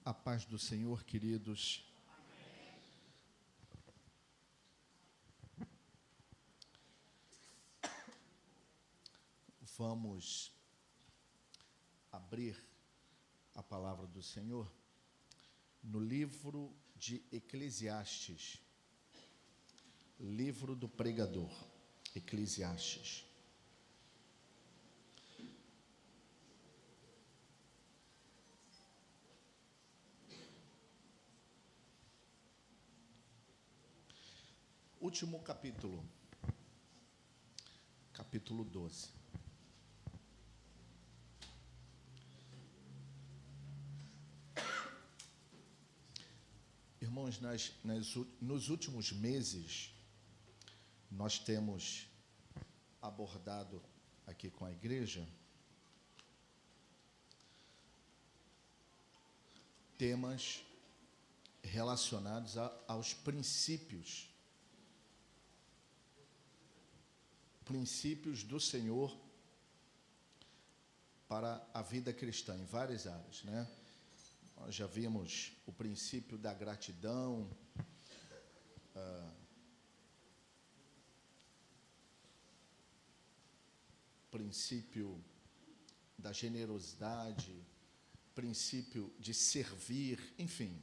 A paz do Senhor, queridos. Vamos abrir a palavra do Senhor no livro de Eclesiastes, livro do pregador, Eclesiastes. Último capítulo, capítulo 12. Irmãos, nos últimos meses, nós temos abordado aqui com a igreja temas relacionados aos princípios do Senhor para a vida cristã, em várias áreas, né? Nós já vimos o princípio da gratidão, princípio da generosidade, princípio de servir, enfim.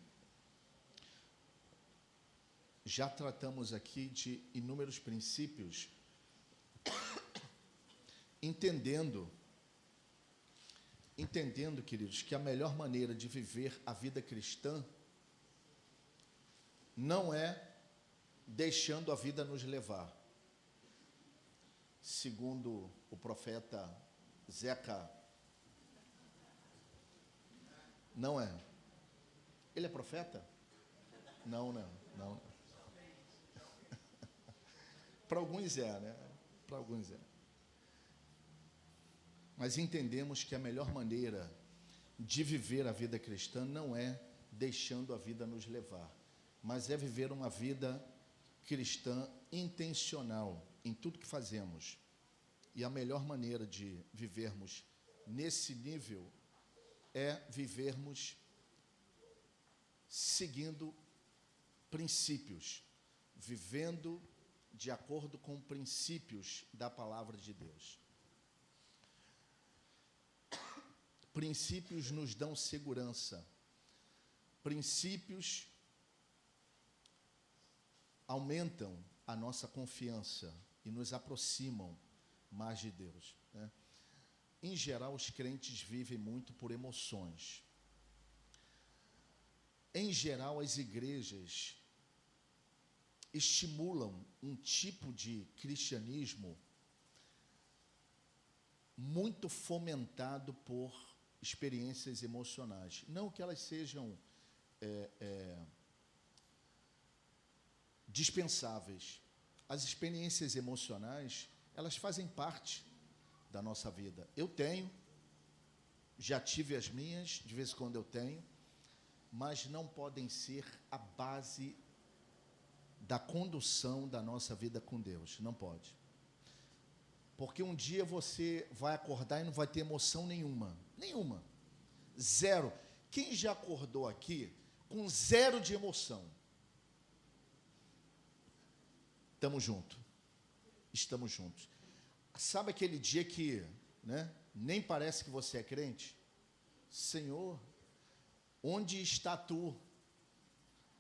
Já tratamos aqui de inúmeros princípios, entendendo, queridos, que a melhor maneira de viver a vida cristã não é deixando a vida nos levar. Segundo o profeta Zeca, não é. Ele é profeta? Não. Para alguns é, né? Para alguns é. Mas entendemos que a melhor maneira de viver a vida cristã não é deixando a vida nos levar, mas é viver uma vida cristã intencional em tudo que fazemos. E a melhor maneira de vivermos nesse nível é vivermos seguindo princípios, vivendo de acordo com princípios da palavra de Deus. Princípios nos dão segurança. Princípios aumentam a nossa confiança e nos aproximam mais de Deus, né? Em geral, os crentes vivem muito por emoções. Em geral, as igrejas estimulam um tipo de cristianismo muito fomentado por experiências emocionais. Não que elas sejam dispensáveis. As experiências emocionais, elas fazem parte da nossa vida. Eu tenho, já tive as minhas, de vez em quando eu tenho, mas não podem ser a base da condução da nossa vida com Deus. Não pode. Porque um dia você vai acordar e não vai ter emoção nenhuma. Nenhuma. Zero. Quem já acordou aqui com zero de emoção? Estamos juntos. Estamos juntos. Sabe aquele dia que, né, nem parece que você é crente? Senhor, onde está tu?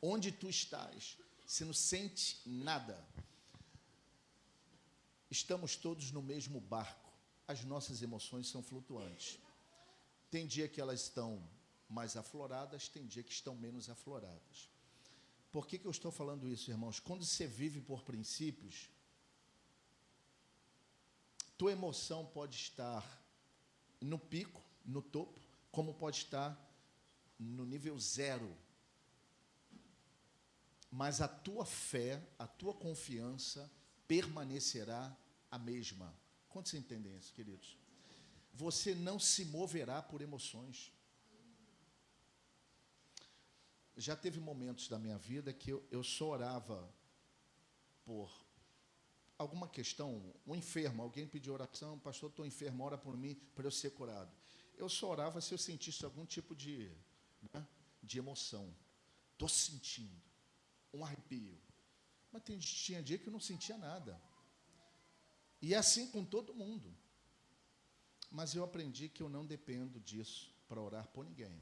Onde tu estás? Você não sente nada. Estamos todos no mesmo barco. As nossas emoções são flutuantes. Tem dia que elas estão mais afloradas, tem dia que estão menos afloradas. Por que eu estou falando isso, irmãos? Quando você vive por princípios, tua emoção pode estar no pico, no topo, como pode estar no nível zero. Mas a tua fé, a tua confiança permanecerá a mesma. Quantos entendem isso, queridos? Você não se moverá por emoções. Já teve momentos da minha vida que eu só orava por alguma questão, um enfermo, alguém pediu oração, pastor, estou enfermo, ora por mim, para eu ser curado. Eu só orava se eu sentisse algum tipo de, né, de emoção. Estou sentindo um arrepio. Mas tinha dia que eu não sentia nada. E é assim com todo mundo. Mas eu aprendi que eu não dependo disso para orar por ninguém.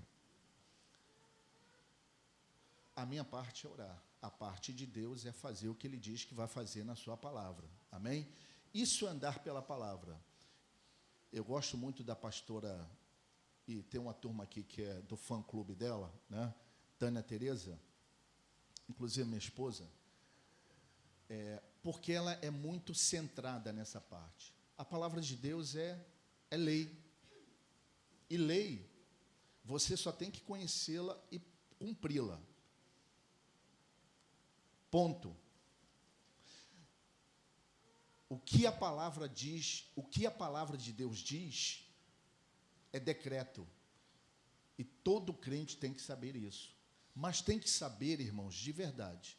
A minha parte é orar. A parte de Deus é fazer o que Ele diz que vai fazer na sua palavra. Amém? Isso é andar pela palavra. Eu gosto muito da pastora, e tem uma turma aqui que é do fã-clube dela, né? Tânia Tereza, inclusive minha esposa, porque ela é muito centrada nessa parte. A palavra de Deus é lei. E lei, você só tem que conhecê-la e cumpri-la. Ponto. O que a palavra diz, o que a palavra de Deus diz, é decreto. E todo crente tem que saber isso. Mas tem que saber, irmãos, de verdade.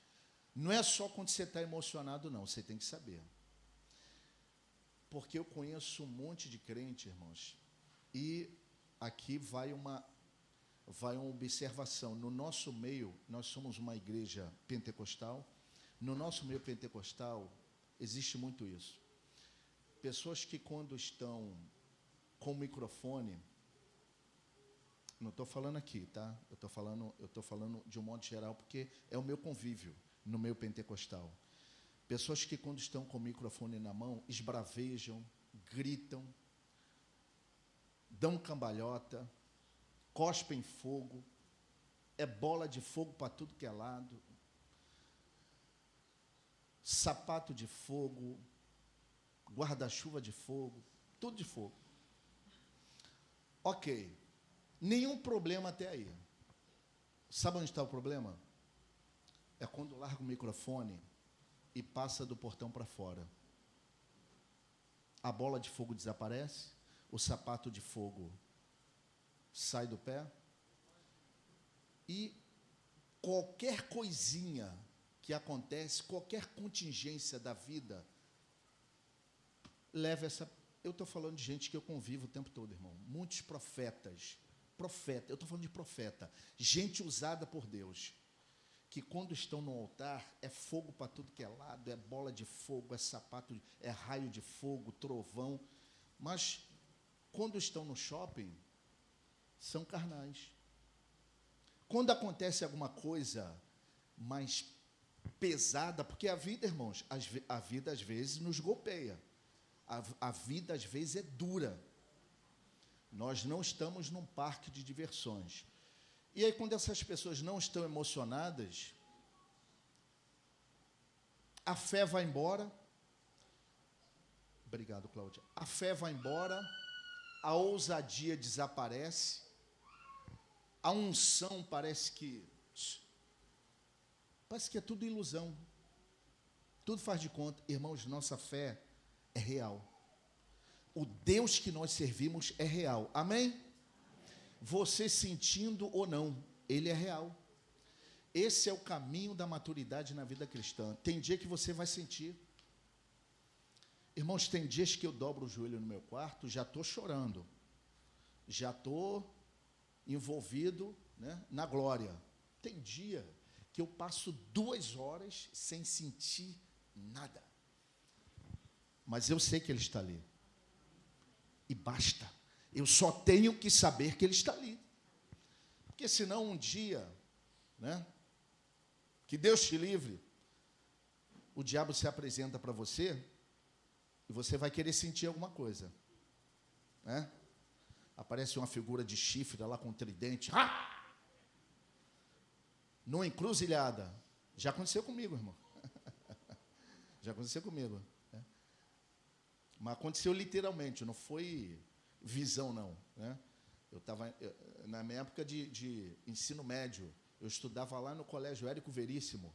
Não é só quando você está emocionado, não. Você tem que saber. Porque eu conheço um monte de crente, irmãos, e aqui vai uma observação. No nosso meio, nós somos uma igreja pentecostal. No nosso meio pentecostal, existe muito isso. Pessoas que quando estão com o microfone, não estou falando aqui, tá? Eu estou falando de um modo geral, porque é o meu convívio no meio pentecostal. Pessoas que quando estão com o microfone na mão, esbravejam, gritam, dão cambalhota, cospem fogo, é bola de fogo para tudo que é lado, sapato de fogo, guarda-chuva de fogo, tudo de fogo. Ok, nenhum problema até aí. Sabe onde está o problema? É quando larga o microfone e passa do portão para fora. A bola de fogo desaparece, o sapato de fogo sai do pé, e qualquer coisinha que acontece, qualquer contingência da vida, leva essa... Eu estou falando de gente que eu convivo o tempo todo, irmão. Muitos profetas, eu estou falando de profeta, gente usada por Deus, que quando estão no altar, é fogo para tudo que é lado, é bola de fogo, é sapato, é raio de fogo, trovão, mas quando estão no shopping, são carnais. Quando acontece alguma coisa mais pesada, porque a vida, irmãos, a vida às vezes nos golpeia, a vida às vezes é dura. Nós não estamos num parque de diversões. E aí, quando essas pessoas não estão emocionadas, a fé vai embora. Obrigado, Cláudia. A fé vai embora, a ousadia desaparece, a unção parece que é tudo ilusão. Tudo faz de conta. Irmãos, nossa fé é real. O Deus que nós servimos é real. Amém? Você sentindo ou não, Ele é real. Esse é o caminho da maturidade na vida cristã. Tem dia que você vai sentir. Irmãos, tem dias que eu dobro o joelho no meu quarto, já estou chorando. Já estou envolvido, né, na glória. Tem dia que eu passo 2 horas sem sentir nada. Mas eu sei que Ele está ali. E basta. Eu só tenho que saber que Ele está ali. Porque senão um dia, né, que Deus te livre, o diabo se apresenta para você e você vai querer sentir alguma coisa, né? Aparece uma figura de chifre lá com um tridente, numa encruzilhada. Já aconteceu comigo, irmão. Já aconteceu comigo, né? Mas aconteceu literalmente, não foi visão, não, né? Eu estava, na minha época de ensino médio, eu estudava lá no colégio Érico Veríssimo.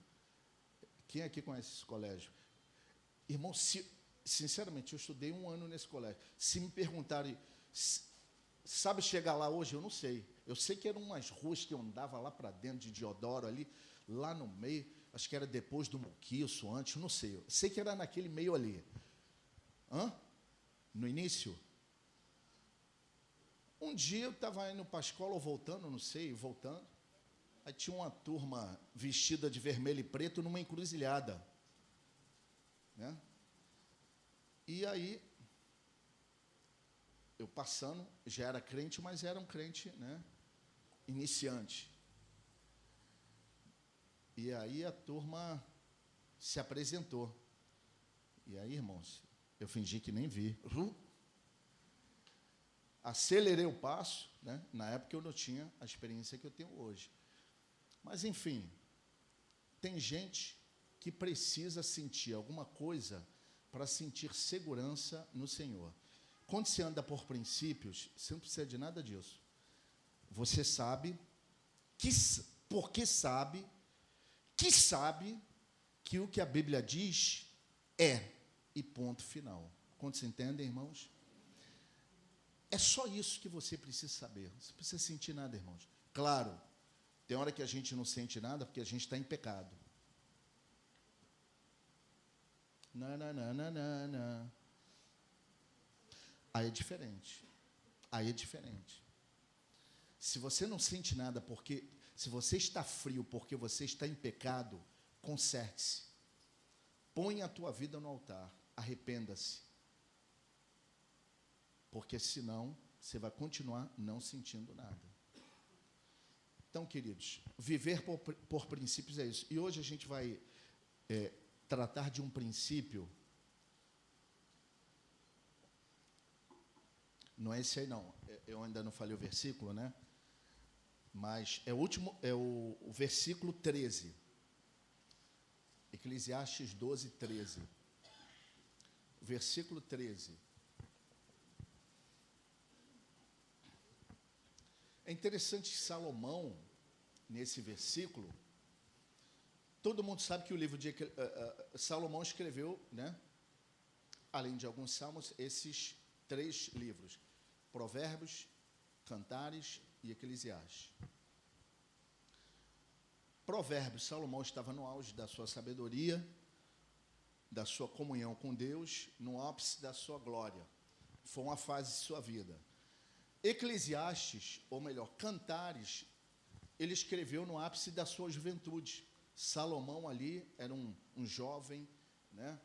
Quem aqui conhece esse colégio? Irmão, sinceramente, eu estudei 1 ano nesse colégio. Se me perguntarem, sabe chegar lá hoje? Eu não sei. Eu sei que eram umas ruas que eu andava lá para dentro de Diodoro, ali, lá no meio, acho que era depois do Muquiço, antes, não sei. Eu sei que era naquele meio ali. No início. Um dia eu estava indo para a escola, ou voltando, não sei, voltando. Aí tinha uma turma vestida de vermelho e preto numa encruzilhada, né? E aí, eu passando, já era crente, mas era um crente, né, iniciante. E aí a turma se apresentou. E aí, irmãos, eu fingi que nem vi. Acelerei o passo, né? Na época eu não tinha a experiência que eu tenho hoje. Mas, enfim, tem gente que precisa sentir alguma coisa para sentir segurança no Senhor. Quando você anda por princípios, você não precisa de nada disso. Você sabe, porque sabe que o que a Bíblia diz é, e ponto final. Quantos entendem, irmãos? É só isso que você precisa saber. Você não precisa sentir nada, irmãos. Claro, tem hora que a gente não sente nada porque a gente está em pecado. Não. Aí é diferente. Aí é diferente. Se você não sente nada se você está frio porque você está em pecado, conserte-se. Põe a tua vida no altar. Arrependa-se. Porque senão você vai continuar não sentindo nada. Então, queridos, viver por princípios é isso. E hoje a gente vai tratar de um princípio. Não é esse aí, não. Eu ainda não falei o versículo, né? Mas é o versículo 13. Eclesiastes 12, 13. Versículo 13. É interessante que Salomão, nesse versículo, todo mundo sabe que o livro de Salomão escreveu, né, além de alguns salmos, esses 3 livros: Provérbios, Cantares e Eclesiastes. Provérbios, Salomão estava no auge da sua sabedoria, da sua comunhão com Deus, no ápice da sua glória. Foi uma fase de sua vida. Eclesiastes, ou melhor, Cantares, ele escreveu no ápice da sua juventude. Salomão ali era um jovem, né,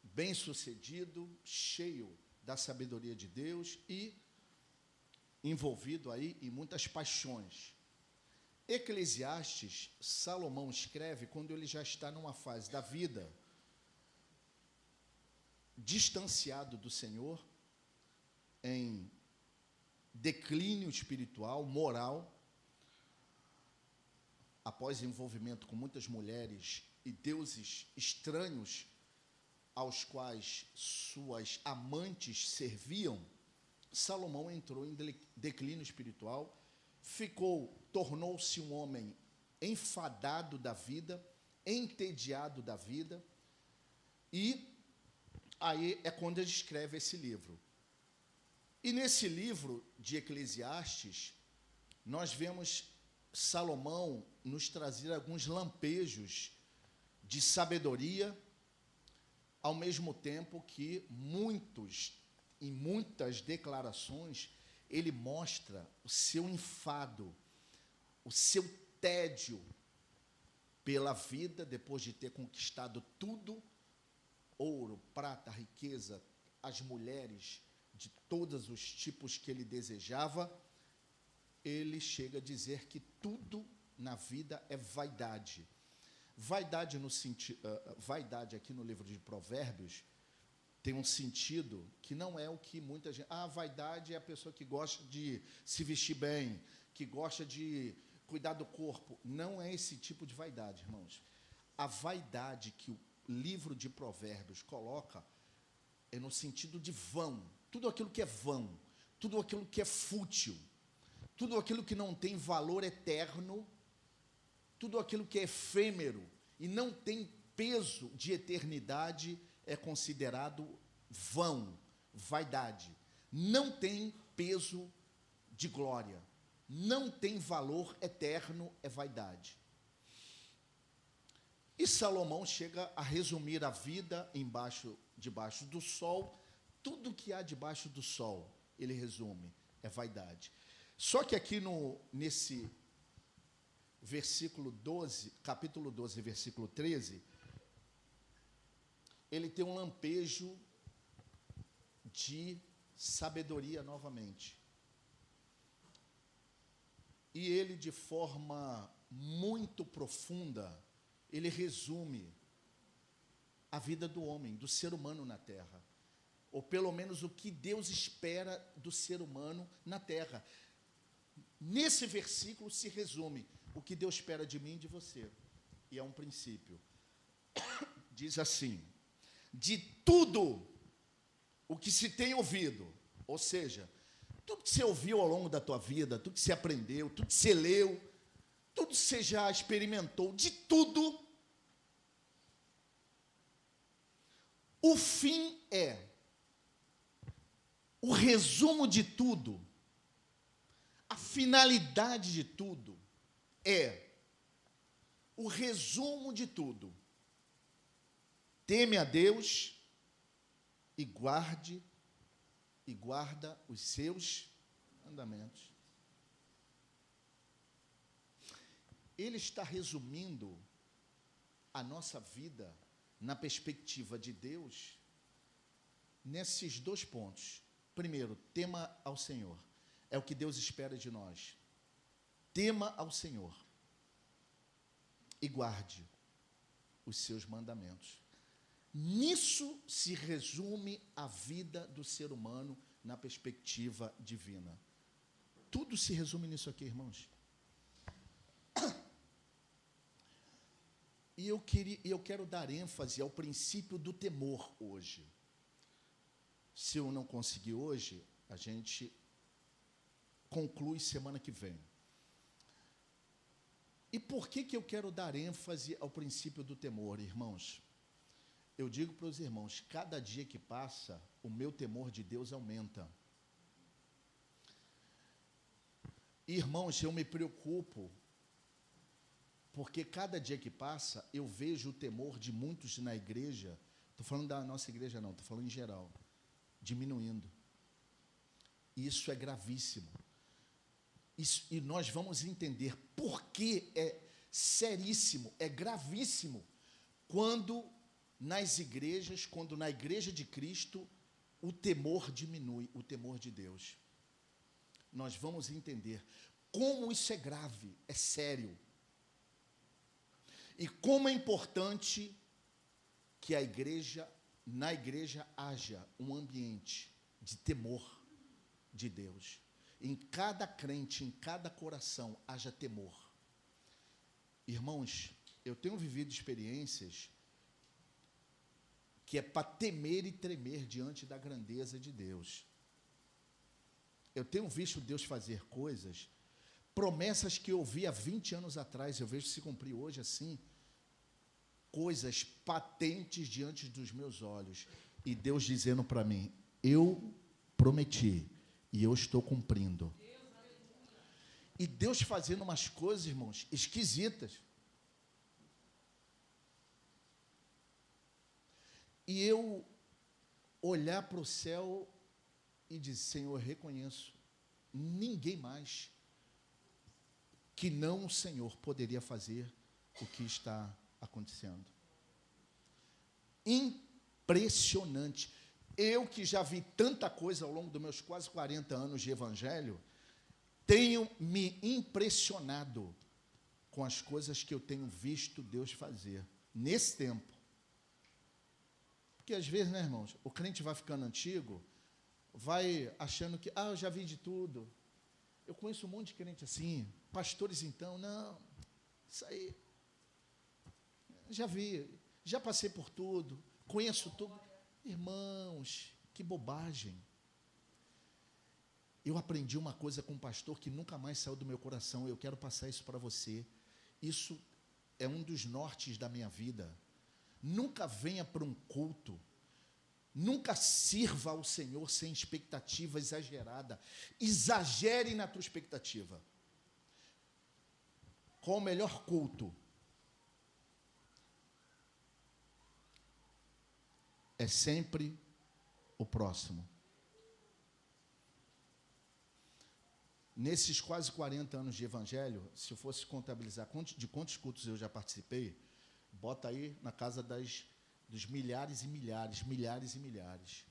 bem-sucedido, cheio da sabedoria de Deus e envolvido aí em muitas paixões. Eclesiastes, Salomão escreve quando ele já está numa fase da vida distanciado do Senhor, em declínio espiritual, moral, após envolvimento com muitas mulheres e deuses estranhos aos quais suas amantes serviam. Salomão entrou em declínio espiritual, tornou-se um homem enfadado da vida, entediado da vida, e aí é quando ele escreve esse livro. E nesse livro de Eclesiastes, nós vemos Salomão nos trazer alguns lampejos de sabedoria, ao mesmo tempo que em muitas declarações, ele mostra o seu enfado, o seu tédio pela vida, depois de ter conquistado tudo, ouro, prata, riqueza, as mulheres de todos os tipos que ele desejava. Ele chega a dizer que tudo na vida é vaidade. Vaidade vaidade aqui no livro de Provérbios tem um sentido que não é o que muita gente... vaidade é a pessoa que gosta de se vestir bem, que gosta de cuidar do corpo. Não é esse tipo de vaidade, irmãos. A vaidade que o livro de Provérbios coloca é no sentido de vão. Tudo aquilo que é vão, tudo aquilo que é fútil, tudo aquilo que não tem valor eterno, tudo aquilo que é efêmero e não tem peso de eternidade é considerado vão, vaidade. Não tem peso de glória, não tem valor eterno, é vaidade. E Salomão chega a resumir a vida debaixo do sol. Tudo que há debaixo do sol, ele resume, é vaidade. Só que aqui nesse versículo 12, capítulo 12, versículo 13, ele tem um lampejo de sabedoria novamente. E ele, de forma muito profunda, ele resume a vida do homem, do ser humano na terra. Ou pelo menos o que Deus espera do ser humano na terra. Nesse versículo se resume o que Deus espera de mim e de você. E é um princípio. Diz assim: de tudo o que se tem ouvido, ou seja, tudo que você ouviu ao longo da tua vida, tudo que você aprendeu, tudo que você leu, tudo que você já experimentou, de tudo, o fim é, o resumo de tudo, a finalidade de tudo é, o resumo de tudo, teme a Deus e guarda os seus mandamentos. Ele está resumindo a nossa vida na perspectiva de Deus nesses dois pontos. Primeiro, tema ao Senhor. É o que Deus espera de nós. Tema ao Senhor e guarde os seus mandamentos. Nisso se resume a vida do ser humano na perspectiva divina. Tudo se resume nisso aqui, irmãos. E eu quero dar ênfase ao princípio do temor hoje. Se eu não conseguir hoje, a gente conclui semana que vem. E por que eu quero dar ênfase ao princípio do temor, irmãos? Eu digo para os irmãos, cada dia que passa, o meu temor de Deus aumenta. Irmãos, eu me preocupo, porque cada dia que passa, eu vejo o temor de muitos na igreja, estou falando da nossa igreja não, estou falando em geral, diminuindo. Isso é gravíssimo. E nós vamos entender por que é seríssimo, é gravíssimo, quando nas igrejas, quando na igreja de Cristo, o temor diminui, o temor de Deus. Nós vamos entender como isso é grave, é sério. E como é importante que na igreja haja um ambiente de temor de Deus. Em cada crente, em cada coração, haja temor. Irmãos, eu tenho vivido experiências que é para temer e tremer diante da grandeza de Deus. Eu tenho visto Deus fazer coisas, promessas que eu vi há 20 anos atrás, eu vejo se cumprir hoje assim, coisas patentes diante dos meus olhos, e Deus dizendo para mim, eu prometi, e eu estou cumprindo. E Deus fazendo umas coisas, irmãos, esquisitas. E eu olhar para o céu e dizer, Senhor, eu reconheço, ninguém mais que não o Senhor poderia fazer o que está acontecendo. Impressionante. Eu que já vi tanta coisa ao longo dos meus quase 40 anos de evangelho, tenho me impressionado com as coisas que eu tenho visto Deus fazer nesse tempo. Porque às vezes, né, irmãos, o crente vai ficando antigo, vai achando que, eu já vi de tudo. Eu conheço um monte de crente assim, pastores então, não, isso aí, já vi, já passei por tudo, conheço tudo. Irmãos, que bobagem. Eu aprendi uma coisa com um pastor que nunca mais saiu do meu coração, eu quero passar isso para você. Isso é um dos nortes da minha vida. Nunca venha para um culto, nunca sirva ao Senhor sem expectativa exagerada. Exagere na tua expectativa. Qual o melhor culto? É sempre o próximo. Nesses quase 40 anos de evangelho, se eu fosse contabilizar de quantos cultos eu já participei, bota aí na casa dos milhares e milhares, milhares e milhares.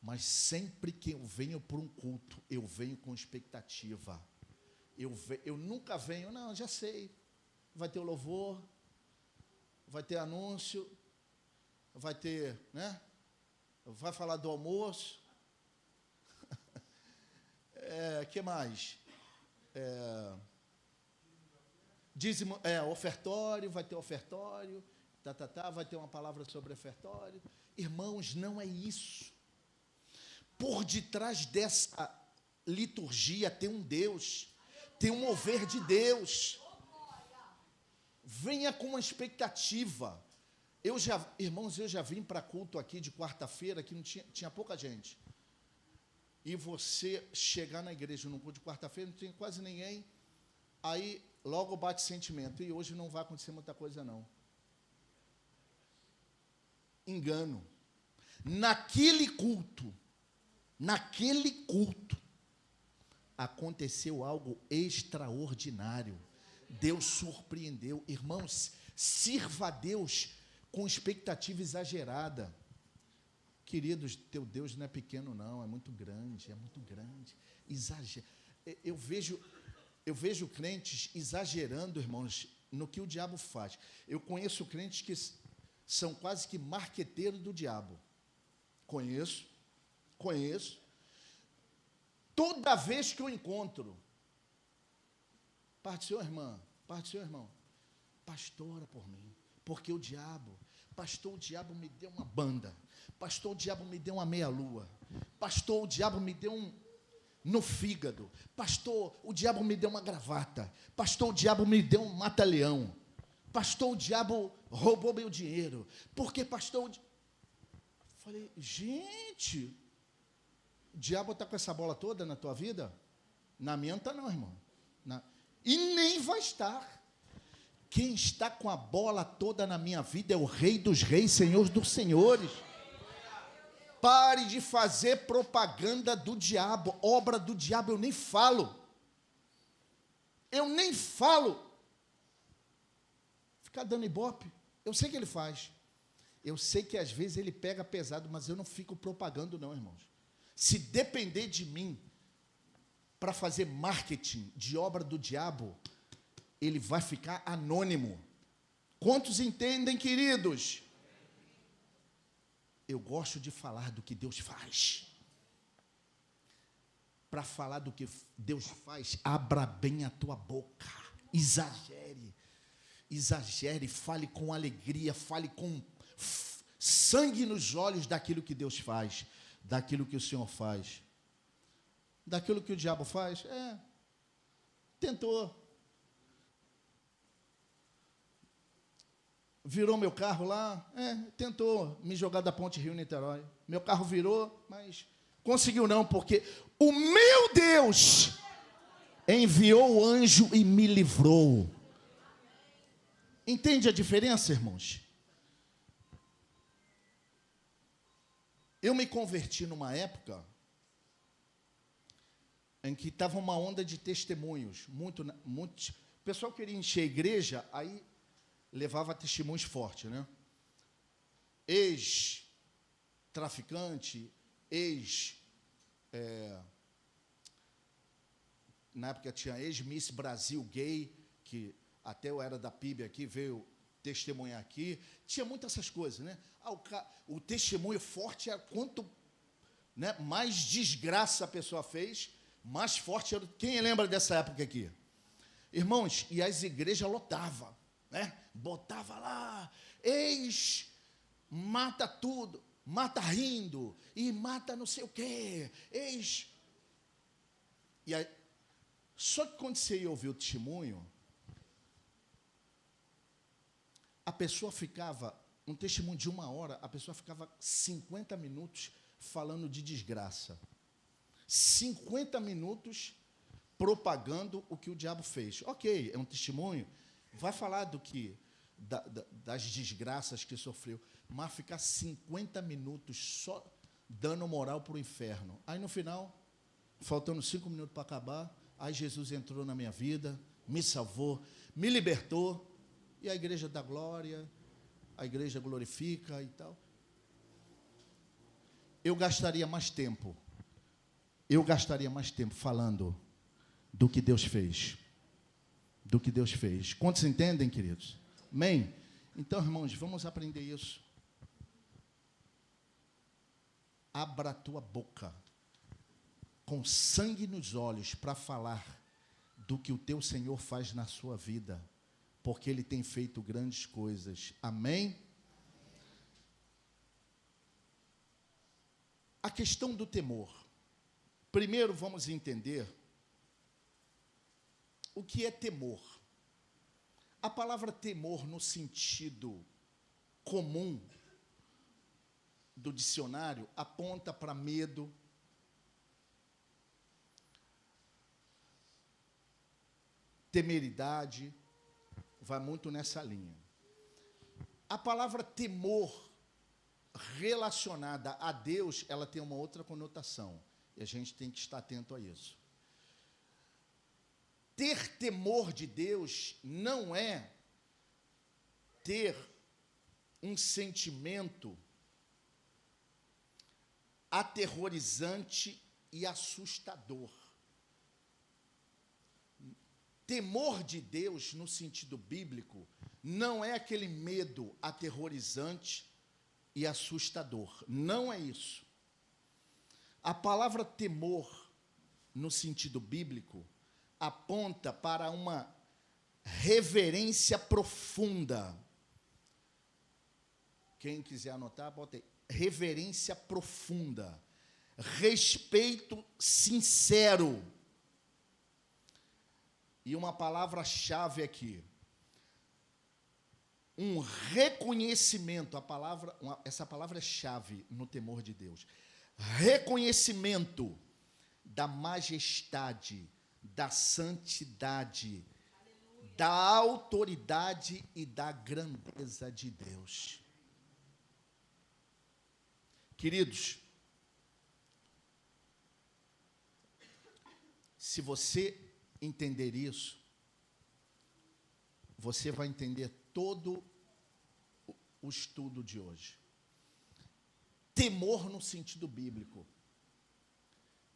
Mas sempre que eu venho para um culto, eu venho com expectativa. Eu nunca venho, não, já sei. Vai ter o louvor, vai ter anúncio, vai ter, né? Vai falar do almoço. Que mais? Dízimo, ofertório, vai ter ofertório, vai ter uma palavra sobre ofertório. Irmãos, não é isso. Por detrás dessa liturgia tem um Deus, tem um mover de Deus. Venha com uma expectativa. Irmãos, eu já vim para culto aqui de quarta-feira, que não tinha pouca gente. E você chegar na igreja num culto de quarta-feira, não tem quase ninguém, aí logo bate sentimento. E hoje não vai acontecer muita coisa, não. Engano. Naquele culto, aconteceu algo extraordinário. Deus surpreendeu. Irmãos, sirva a Deus com expectativa exagerada. Queridos, teu Deus não é pequeno, não, é muito grande, exagera. Eu vejo crentes exagerando, irmãos, no que o diabo faz. Eu conheço crentes que são quase que marqueteiros do diabo. Conheço. Toda vez que eu encontro, parte do seu irmão, pastor, ora por mim, porque o diabo me deu uma banda, pastor, o diabo me deu uma meia-lua, pastor, o diabo me deu no fígado, pastor, o diabo me deu uma gravata, pastor, o diabo me deu um mata-leão, pastor, o diabo roubou meu dinheiro, porque pastor, falei, gente, o diabo está com essa bola toda na tua vida? Na minha não está não, irmão. E nem vai estar. Quem está com a bola toda na minha vida é o Rei dos Reis, Senhor dos Senhores. Pare de fazer propaganda do diabo, obra do diabo, eu nem falo. Ficar dando ibope, eu sei que ele faz. Eu sei que às vezes ele pega pesado, mas eu não fico propagando não, irmãos. Se depender de mim para fazer marketing de obra do diabo, ele vai ficar anônimo. Quantos entendem, queridos? Eu gosto de falar do que Deus faz. Para falar do que Deus faz, abra bem a tua boca. Exagere, fale com alegria, fale com sangue nos olhos daquilo que Deus faz, daquilo que o Senhor faz. Daquilo que o diabo faz, tentou. Virou meu carro lá, tentou me jogar da Ponte Rio-Niterói. Meu carro virou, mas conseguiu não, porque o meu Deus enviou o anjo e me livrou. Entende a diferença, irmãos? Eu me converti numa época em que estava uma onda de testemunhos. O pessoal queria encher a igreja, aí levava testemunhos fortes, né? Ex-traficante, na época tinha ex-Miss Brasil gay, que até eu era da PIB aqui, veio testemunhar aqui. Tinha muitas essas coisas, né? O testemunho forte era quanto, né, mais desgraça a pessoa fez, mais forte era. Quem lembra dessa época aqui? Irmãos, e as igrejas lotavam, né? Botava lá, mata tudo, mata rindo, e mata não sei o quê, E aí, só que quando você ia ouvir o testemunho, a pessoa ficava, um testemunho de 1 hora, a pessoa ficava 50 minutos falando de desgraça. 50 minutos propagando o que o diabo fez. Ok, é um testemunho, vai falar das desgraças que sofreu, mas ficar 50 minutos só dando moral para o inferno. Aí, no final, faltando 5 minutos para acabar, Aí Jesus entrou na minha vida, me salvou, me libertou, e a igreja dá glória, a igreja glorifica e tal. Eu gastaria mais tempo falando do que Deus fez. Do que Deus fez. Quantos entendem, queridos? Amém? Então, irmãos, vamos aprender isso. Abra a tua boca, com sangue nos olhos, para falar do que o teu Senhor faz na sua vida, porque Ele tem feito grandes coisas. Amém? A questão do temor. Primeiro vamos entender o que é temor. A palavra temor, no sentido comum do dicionário, aponta para medo, temeridade, vai muito nessa linha. A palavra temor relacionada a Deus, ela tem uma outra conotação, e a gente tem que estar atento a isso. Ter temor de Deus não é ter um sentimento aterrorizante e assustador. Temor de Deus, no sentido bíblico, não é aquele medo aterrorizante e assustador. Não é isso. A palavra temor, no sentido bíblico, aponta para uma reverência profunda. Quem quiser anotar, bota aí. Reverência profunda. Respeito sincero. E uma palavra-chave aqui. Um reconhecimento. Essa palavra é chave no temor de Deus. Reconhecimento da majestade, da santidade, da autoridade e da grandeza de Deus. Queridos, se você entender isso, você vai entender todo o estudo de hoje. Temor no sentido bíblico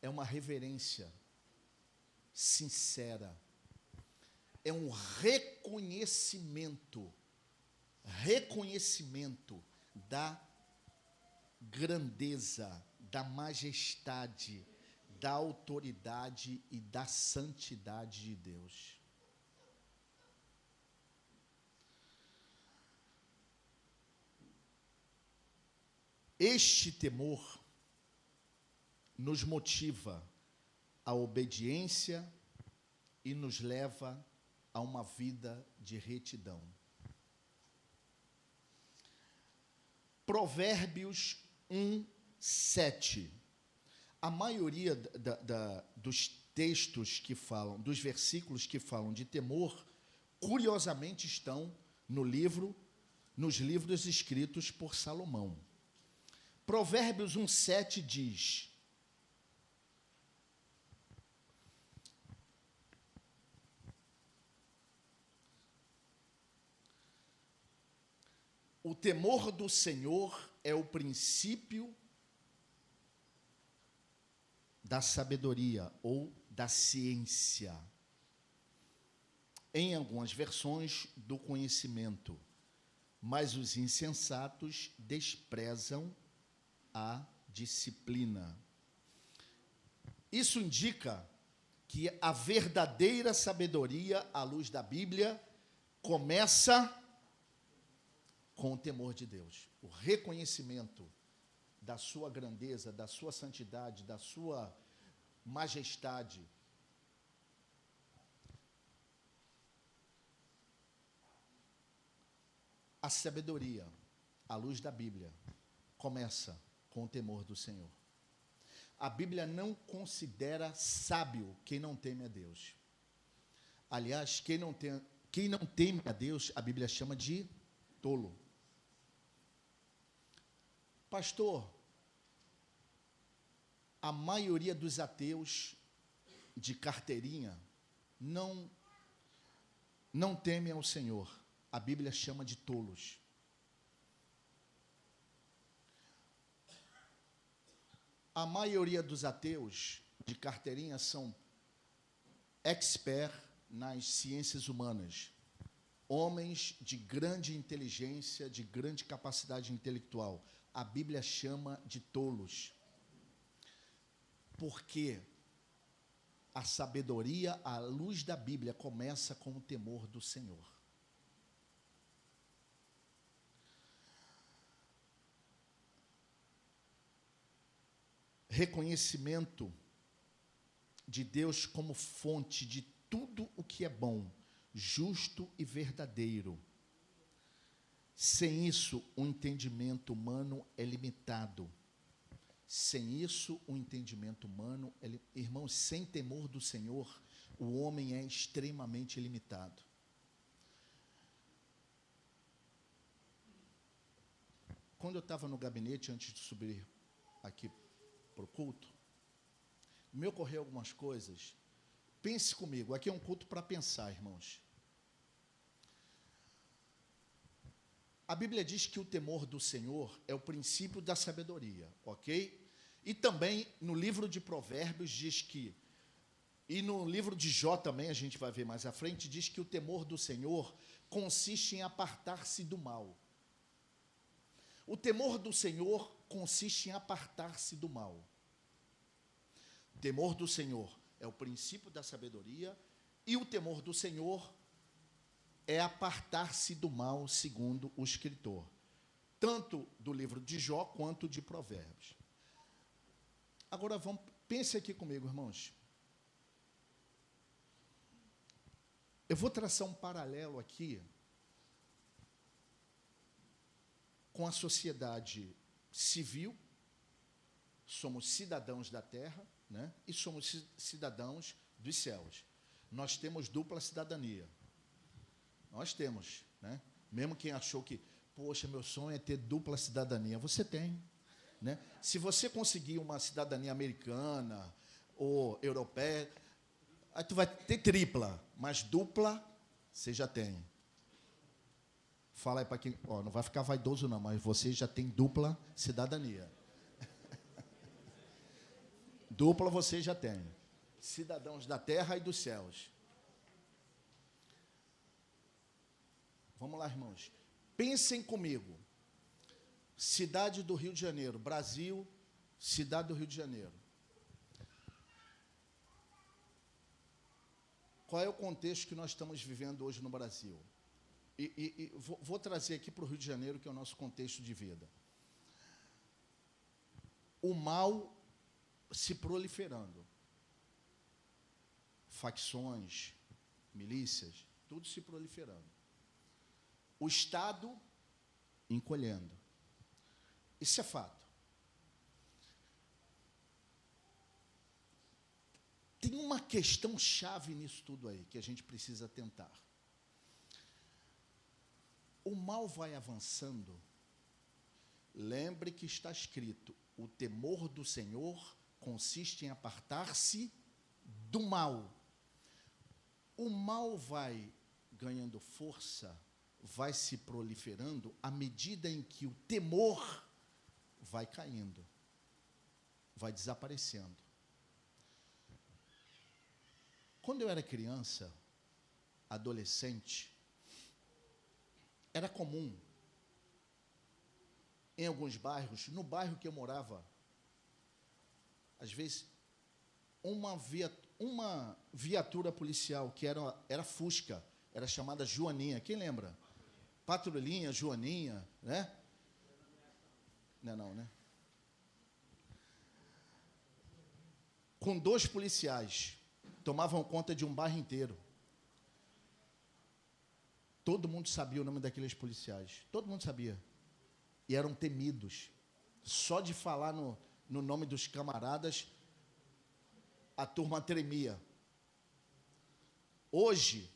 é uma reverência sincera, é um reconhecimento da grandeza, da majestade, da autoridade e da santidade de Deus. Este temor nos motiva à obediência e nos leva a uma vida de retidão. Provérbios 1:7. A maioria dos textos que falam, dos versículos que falam de temor, curiosamente estão nos livros escritos por Salomão. Provérbios 1:7 diz: o temor do Senhor é o princípio da sabedoria ou da ciência. Em algumas versões, do conhecimento. Mas os insensatos desprezam a disciplina. Isso indica que a verdadeira sabedoria, à luz da Bíblia, começa com o temor de Deus, o reconhecimento da sua grandeza, da sua santidade, da sua majestade. A sabedoria, à luz da Bíblia, começa com o temor do Senhor. A Bíblia não considera sábio quem não teme a Deus. Aliás, quem não teme a Deus, a Bíblia chama de tolo. Pastor, a maioria dos ateus de carteirinha não temem ao Senhor. A Bíblia chama de tolos. A maioria dos ateus de carteirinha são expert nas ciências humanas, homens de grande inteligência, de grande capacidade intelectual. A Bíblia chama de tolos. Porque a sabedoria, à luz da Bíblia, começa com o temor do Senhor. Reconhecimento de Deus como fonte de tudo o que é bom, justo e verdadeiro. Sem isso, o entendimento humano é limitado. Sem isso, o entendimento humano, irmãos, sem temor do Senhor, o homem é extremamente limitado. Quando eu estava no gabinete, antes de subir aqui para o culto, me ocorreu algumas coisas. Pense comigo, aqui é um culto para pensar, irmãos. A Bíblia diz que o temor do Senhor é o princípio da sabedoria, ok? E também no livro de Provérbios diz que, e no livro de Jó também, a gente vai ver mais à frente, diz que o temor do Senhor consiste em apartar-se do mal. O temor do Senhor consiste em apartar-se do mal. O temor do Senhor é o princípio da sabedoria e o temor do Senhor é apartar-se do mal, segundo o escritor, tanto do livro de Jó quanto de Provérbios. Agora, pense aqui comigo, irmãos. Eu vou traçar um paralelo aqui com a sociedade civil. Somos cidadãos da terra, né? E somos cidadãos dos céus. Nós temos dupla cidadania. Nós temos, né? Mesmo quem achou que, poxa, meu sonho é ter dupla cidadania, você tem, né? Se você conseguir uma cidadania americana ou europeia, aí tu vai ter tripla, mas dupla você já tem. Fala aí para quem, não vai ficar vaidoso não, mas você já tem dupla cidadania. Dupla você já tem. Cidadãos da terra e dos céus. Vamos lá, irmãos. Pensem comigo. Cidade do Rio de Janeiro, Brasil, cidade do Rio de Janeiro. Qual é o contexto que nós estamos vivendo hoje no Brasil? Vou trazer aqui para o Rio de Janeiro, que é o nosso contexto de vida. O mal se proliferando. Facções, milícias, tudo se proliferando. O Estado encolhendo. Isso é fato. Tem uma questão chave nisso tudo aí, que a gente precisa tentar. O mal vai avançando. Lembre que está escrito, o temor do Senhor consiste em apartar-se do mal. O mal vai ganhando força, vai se proliferando à medida em que o temor vai caindo, vai desaparecendo. Quando eu era criança, adolescente, era comum, em alguns bairros, no bairro que eu morava, às vezes, uma viatura policial, que era Fusca, era chamada Joaninha, quem lembra? Patrulhinha, Joaninha, né? Não, né? Com 2 policiais, tomavam conta de um bairro inteiro. Todo mundo sabia o nome daqueles policiais, todo mundo sabia. E eram temidos. Só de falar no nome dos camaradas, a turma tremia. Hoje,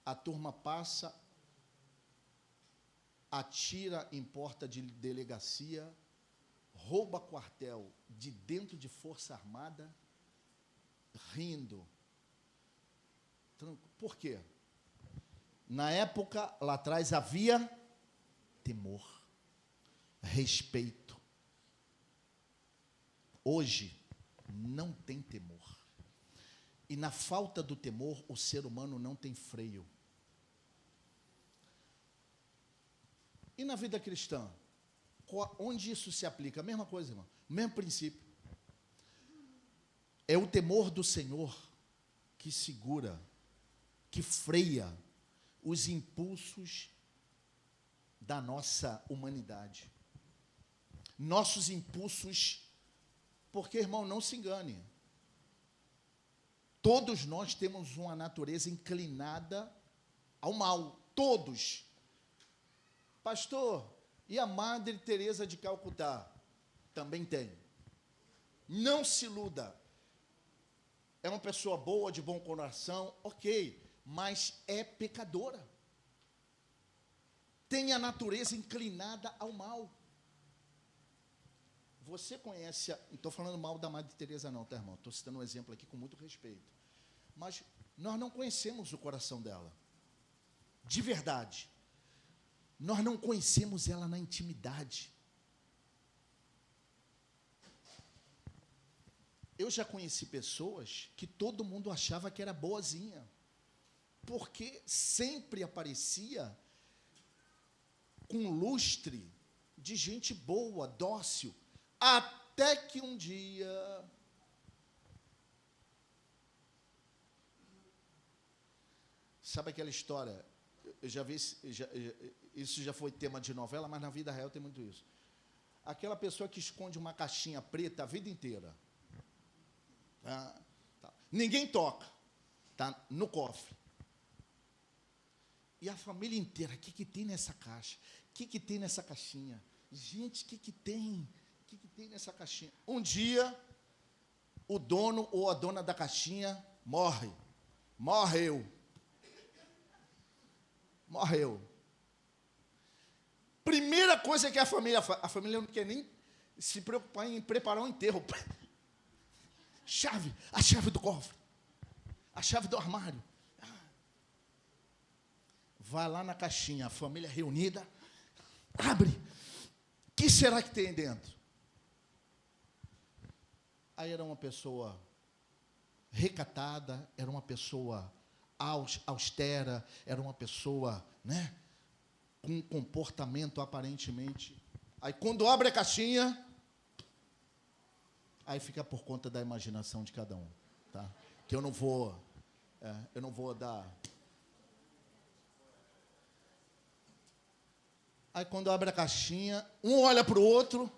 a turma passa, atira em porta de delegacia, rouba quartel de dentro de Força Armada rindo. Por quê? Na época, lá atrás, havia temor, respeito. Hoje, não tem temor. E na falta do temor, o ser humano não tem freio. E na vida cristã? Onde isso se aplica? A mesma coisa, irmão. Mesmo princípio. É o temor do Senhor que segura, que freia os impulsos da nossa humanidade. Nossos impulsos, porque, irmão, não se engane. Todos nós temos uma natureza inclinada ao mal. Todos. Pastor, e a Madre Teresa de Calcutá? Também tem. Não se iluda. É uma pessoa boa, de bom coração, ok, mas é pecadora. Tem a natureza inclinada ao mal. Você conhece, não estou falando mal da Madre Teresa não, tá, irmão? Estou citando um exemplo aqui com muito respeito. Mas nós não conhecemos o coração dela. De verdade. Nós não conhecemos ela na intimidade. Eu já conheci pessoas que todo mundo achava que era boazinha, porque sempre aparecia com lustre de gente boa, dócil, até que um dia sabe aquela história? Eu já vi, isso já foi tema de novela, mas na vida real tem muito isso. Aquela pessoa que esconde uma caixinha preta a vida inteira. Tá. Ninguém toca, tá no cofre. E a família inteira, o que tem nessa caixa? O que tem nessa caixinha? Gente, o que tem? O que tem nessa caixinha? Um dia, o dono ou a dona da caixinha morreu. Primeira coisa que a família faz, a família não quer nem se preocupar em preparar um enterro. A chave do cofre, a chave do armário. Vai lá na caixinha, a família reunida, abre. O que será que tem dentro? Aí era uma pessoa recatada, era uma pessoa austera, era uma pessoa, né, com um comportamento aparentemente. Aí quando abre a caixinha, aí fica por conta da imaginação de cada um, tá? Que eu não vou dar. Aí quando abre a caixinha, um olha para o outro.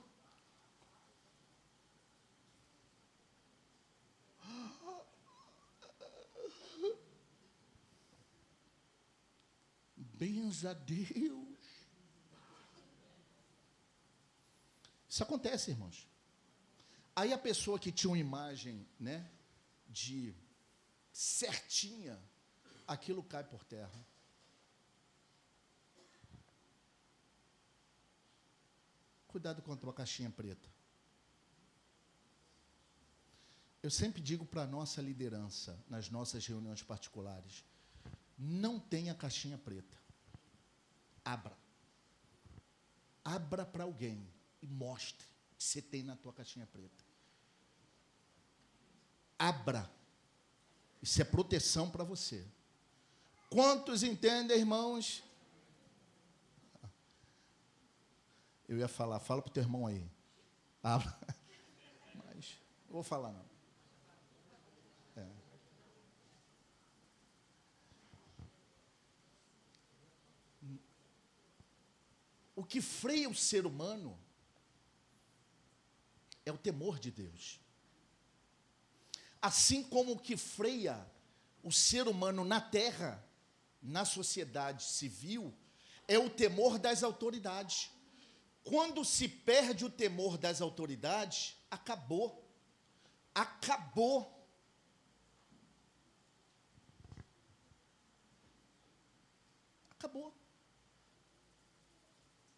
Benza a Deus. Isso acontece, irmãos. Aí a pessoa que tinha uma imagem, né, de certinha, aquilo cai por terra. Cuidado com a tua caixinha preta. Eu sempre digo para a nossa liderança, nas nossas reuniões particulares, não tenha caixinha preta. Abra. Abra para alguém e mostre o que você tem na tua caixinha preta. Abra. Isso é proteção para você. Quantos entendem, irmãos? Eu ia falar, fala para o teu irmão aí. Abra. Mas não vou falar não. O que freia o ser humano é o temor de Deus. Assim como o que freia o ser humano na terra, na sociedade civil, é o temor das autoridades. Quando se perde o temor das autoridades, acabou. Acabou. Acabou.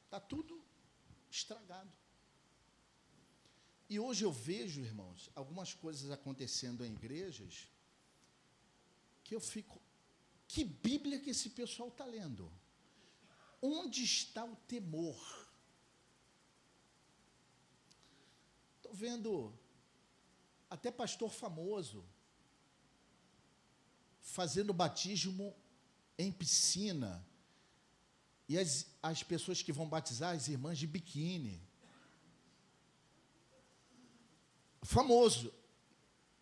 Está tudo estragado. E hoje eu vejo, irmãos, algumas coisas acontecendo em igrejas que eu fico... Que Bíblia que esse pessoal está lendo? Onde está o temor? Estou vendo até pastor famoso fazendo batismo em piscina. E as pessoas que vão batizar, as irmãs de biquíni. Famoso.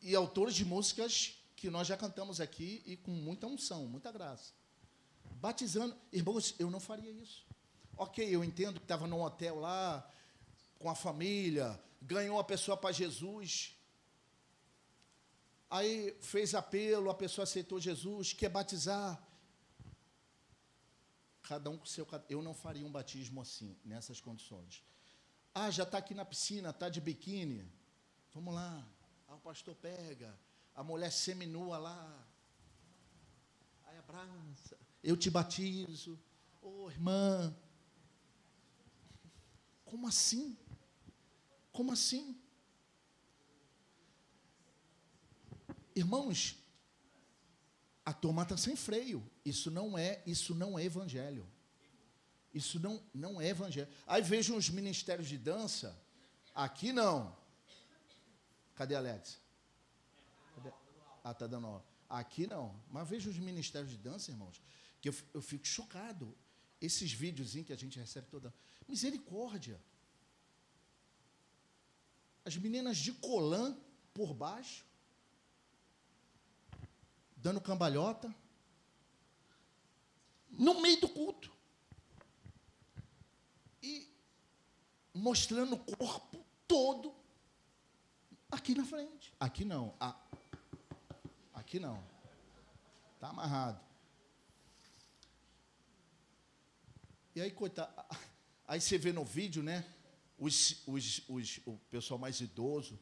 E autores de músicas que nós já cantamos aqui e com muita unção, muita graça. Batizando. Irmãos, eu não faria isso. Ok, eu entendo que estava num hotel lá, com a família, ganhou uma pessoa para Jesus. Aí fez apelo, a pessoa aceitou Jesus, quer batizar. Cada um com o seu... Eu não faria um batismo assim, nessas condições. Ah, já está aqui na piscina, está de biquíni. Vamos lá. Ah, o pastor pega. A mulher seminua lá. Aí abraça. Eu te batizo. Ô, irmã. Como assim? Como assim? Irmãos, a turma está sem freio. Isso não é evangelho. Isso não é evangelho. Aí vejo uns ministérios de dança. Aqui não. Cadê a Alex? Cadê? Ah, está dando aula. Aqui não. Mas vejo os ministérios de dança, irmãos, que eu fico chocado. Esses videozinhos que a gente recebe toda... Misericórdia. As meninas de colã por baixo, dando cambalhota, no meio do culto. E mostrando o corpo todo aqui na frente. Aqui não. Aqui não. Está amarrado. E aí, coitado, aí você vê no vídeo, né? O pessoal mais idoso,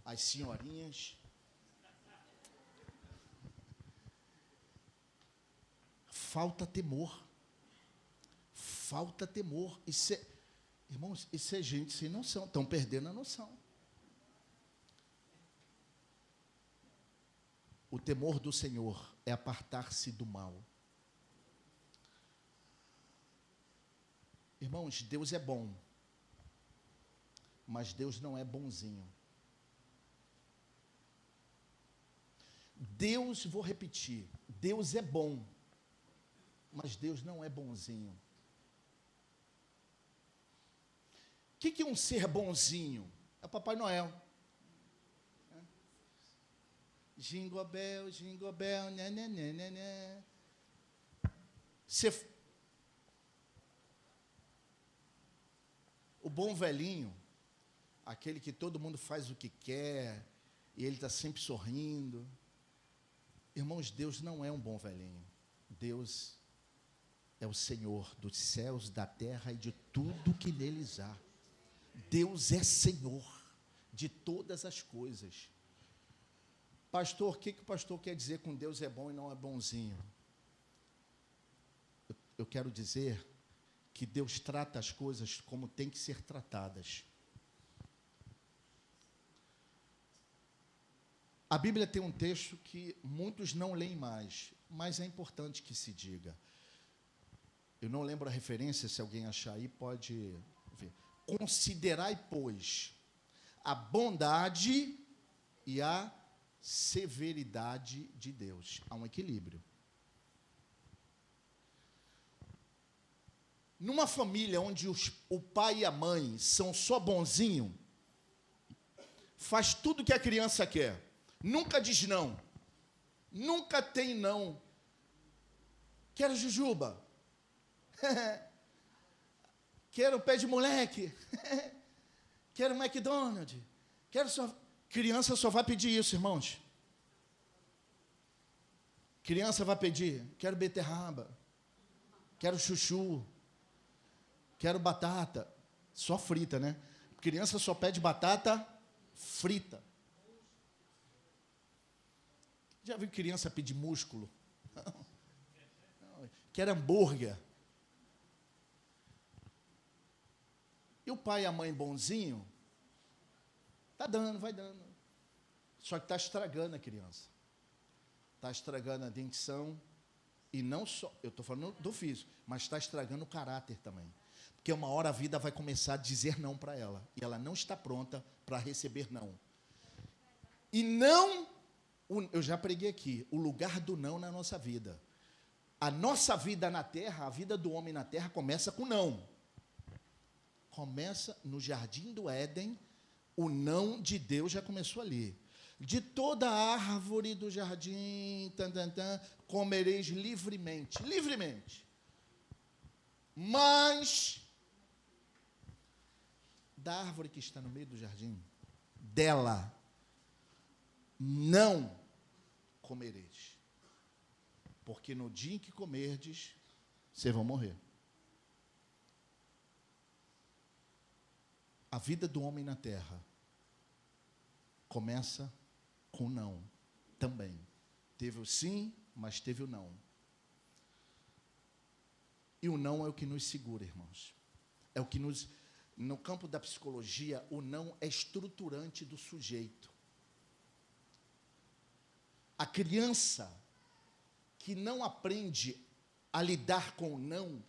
as senhorinhas. Falta temor. Falta temor. Irmãos, isso é gente sem noção. Estão perdendo a noção. O temor do Senhor é apartar-se do mal. Irmãos, Deus é bom, mas Deus não é bonzinho. Deus, vou repetir, Deus é bom, mas Deus não é bonzinho. O que é um ser bonzinho? É o Papai Noel. Jingle bell, né, né, né, né, né. O bom velhinho, aquele que todo mundo faz o que quer, e ele está sempre sorrindo. Irmãos, Deus não é um bom velhinho. Deus é o Senhor dos céus, da terra e de tudo que neles há. Deus é Senhor de todas as coisas. Pastor, o que o pastor quer dizer com Deus é bom e não é bonzinho? Eu quero dizer que Deus trata as coisas como tem que ser tratadas. A Bíblia tem um texto que muitos não leem mais, mas é importante que se diga. Eu não lembro a referência, se alguém achar aí, pode ver. Considerai, pois, a bondade e a severidade de Deus. Há um equilíbrio. Numa família onde o pai e a mãe são só bonzinho, faz tudo que a criança quer, nunca diz não, nunca tem não. Quero jujuba, quero pé de moleque, quero McDonald's, quero só... Criança só vai pedir isso, irmãos. Criança vai pedir, quero beterraba, quero chuchu, quero batata, só frita, né? Criança só pede batata frita. Já viu criança pedir músculo? Não. Quero hambúrguer. E o pai e a mãe bonzinho, está dando, vai dando. Só que está estragando a criança. Está estragando a dentição. E não só, eu estou falando do físico, mas está estragando o caráter também. Porque uma hora a vida vai começar a dizer não para ela. E ela não está pronta para receber não. E não, eu já preguei aqui, o lugar do não na nossa vida. A nossa vida na terra, a vida do homem na terra começa com não. Começa no jardim do Éden, o não de Deus já começou ali. De toda a árvore do jardim, comereis livremente. Livremente. Mas, da árvore que está no meio do jardim, dela não comereis. Porque no dia em que comerdes, vocês vão morrer. A vida do homem na terra começa com não também. Teve o sim, mas teve o não. E o não é o que nos segura, irmãos. É o que nos... No campo da psicologia, o não é estruturante do sujeito. A criança que não aprende a lidar com o não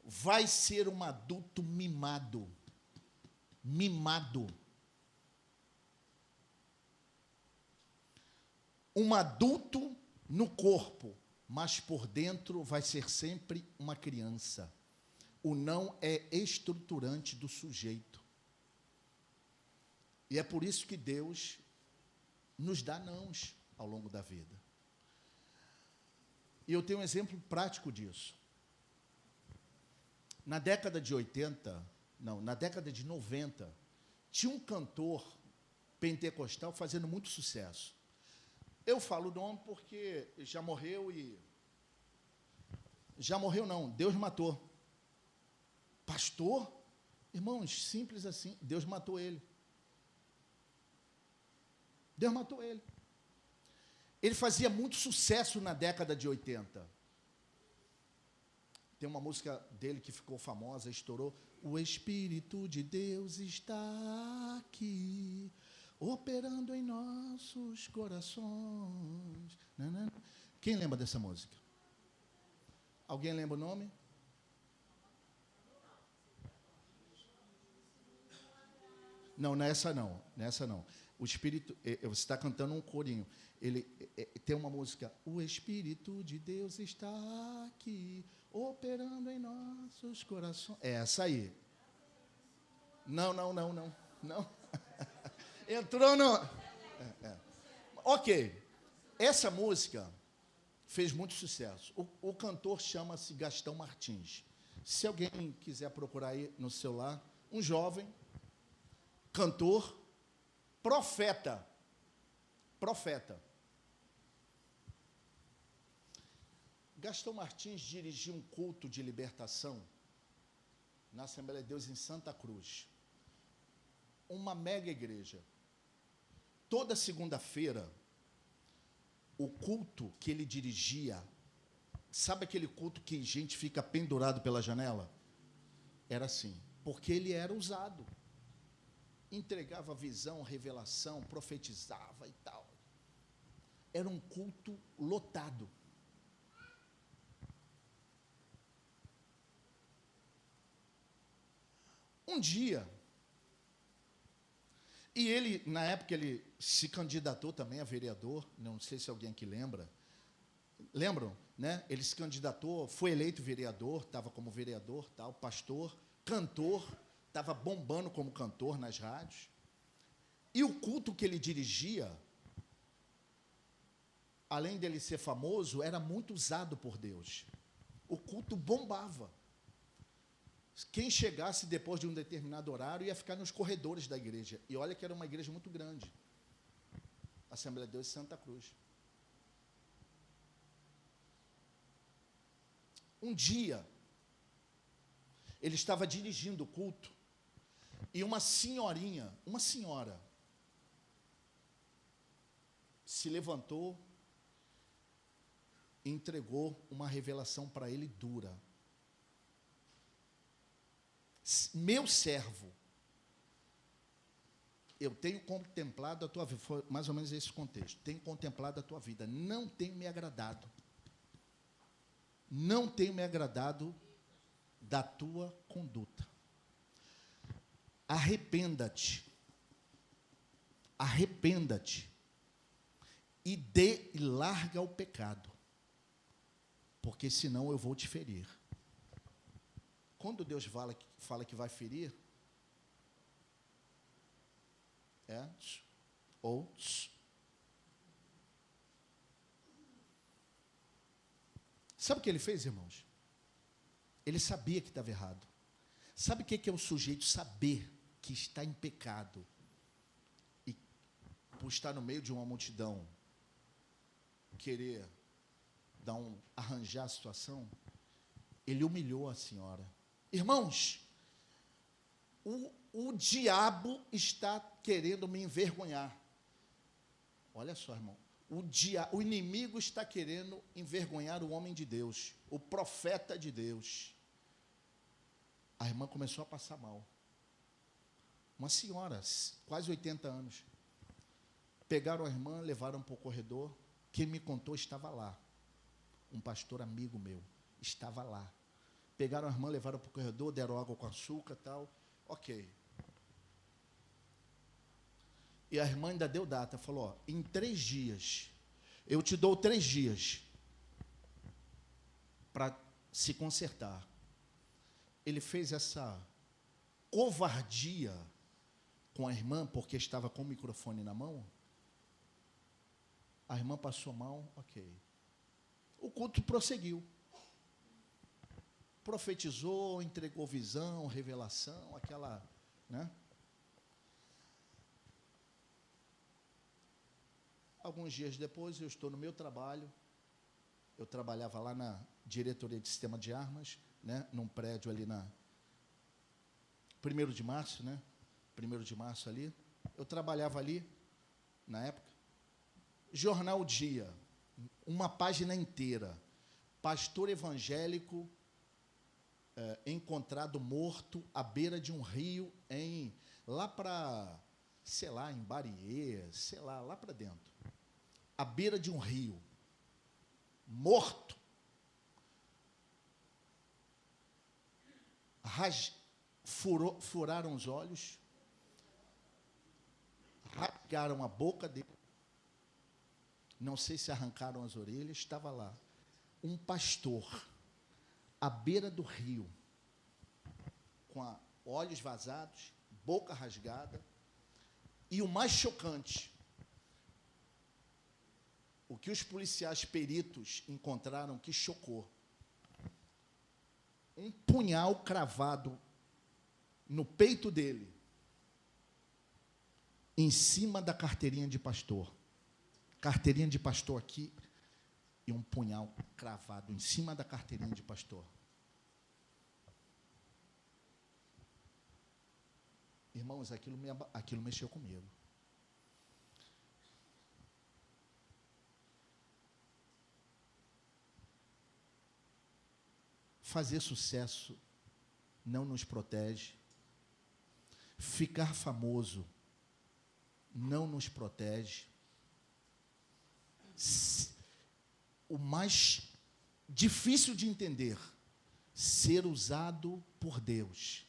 vai ser um adulto mimado. Mimado. Um adulto no corpo, mas por dentro vai ser sempre uma criança. O não é estruturante do sujeito. E é por isso que Deus nos dá nãos ao longo da vida. E eu tenho um exemplo prático disso. Na década de 90, tinha um cantor pentecostal fazendo muito sucesso. Eu falo o nome porque já morreu e... Já morreu não, Deus matou. Pastor? Irmãos, simples assim, Deus matou ele. Deus matou ele. Ele fazia muito sucesso na década de 80. Tem uma música dele que ficou famosa, estourou. O Espírito de Deus está aqui, operando em nossos corações. Quem lembra dessa música? Alguém lembra o nome? Não, nessa não. Nessa não. O Espírito, você está cantando um corinho. Ele tem uma música. O Espírito de Deus está aqui, operando em nossos corações. É essa aí. Não. Entrou no... Ok. Essa música fez muito sucesso. O cantor chama-se Gastão Martins. Se alguém quiser procurar aí no celular, um jovem, cantor, profeta. Gastão Martins dirigiu um culto de libertação na Assembleia de Deus em Santa Cruz. Uma mega igreja. Toda segunda-feira, o culto que ele dirigia, sabe aquele culto que gente fica pendurado pela janela? Era assim, porque ele era usado. Entregava visão, revelação, profetizava e tal. Era um culto lotado. Um dia, e ele, na época, ele se candidatou também a vereador, não sei se alguém aqui lembra. Lembram? Né? Ele se candidatou, foi eleito vereador, estava como vereador, tal, pastor, cantor, estava bombando como cantor nas rádios. E o culto que ele dirigia, além dele ser famoso, era muito usado por Deus. O culto bombava. Quem chegasse depois de um determinado horário ia ficar nos corredores da igreja. E olha que era uma igreja muito grande. Assembleia de Deus de Santa Cruz. Um dia, ele estava dirigindo o culto e uma senhora, se levantou e entregou uma revelação para ele dura. meu servo, eu tenho contemplado a tua vida. Foi mais ou menos esse contexto. Tenho contemplado a tua vida. Não tenho me agradado. Não tenho me agradado da tua conduta. Arrependa-te. Arrependa-te. E larga o pecado. Porque senão eu vou te ferir. Quando Deus fala que vai ferir, sabe o que ele fez, irmãos? Ele sabia que estava errado. Sabe o que é o sujeito saber que está em pecado e, por estar no meio de uma multidão, querer arranjar a situação? Ele humilhou a senhora. Irmãos, o diabo está querendo me envergonhar. Olha só, irmão. O inimigo está querendo envergonhar o homem de Deus, o profeta de Deus. A irmã começou a passar mal. Uma senhora, quase 80 anos. Pegaram a irmã, levaram para o corredor. Quem me contou estava lá. Um pastor amigo meu estava lá. Pegaram a irmã, levaram para o corredor, deram água com açúcar e tal. Ok. E a irmã ainda deu data, falou, em 3 dias, eu te dou 3 dias para se consertar. Ele fez essa covardia com a irmã, porque estava com o microfone na mão. A irmã passou mal, ok. O culto prosseguiu. Profetizou, entregou visão, revelação, aquela, né? Alguns dias depois, eu estou no meu trabalho. Eu trabalhava lá na diretoria de sistema de armas, né, num prédio ali na 1º de março, né? 1º de março ali. Eu trabalhava ali, na época. Jornal Dia, uma página inteira. Pastor evangélico encontrado morto à beira de um rio lá para, sei lá, em Bariê, sei lá para dentro. À beira de um rio. Morto. Furaram os olhos. Rasgaram a boca dele. Não sei se arrancaram as orelhas. Estava lá. Um pastor, à beira do rio, com olhos vazados, boca rasgada. E o mais chocante, o que os policiais peritos encontraram que chocou. Um punhal cravado no peito dele, em cima da carteirinha de pastor. Carteirinha de pastor aqui e um punhal cravado em cima da carteirinha de pastor. Irmãos, aquilo mexeu comigo. Fazer sucesso não nos protege. Ficar famoso não nos protege. O mais difícil de entender, ser usado por Deus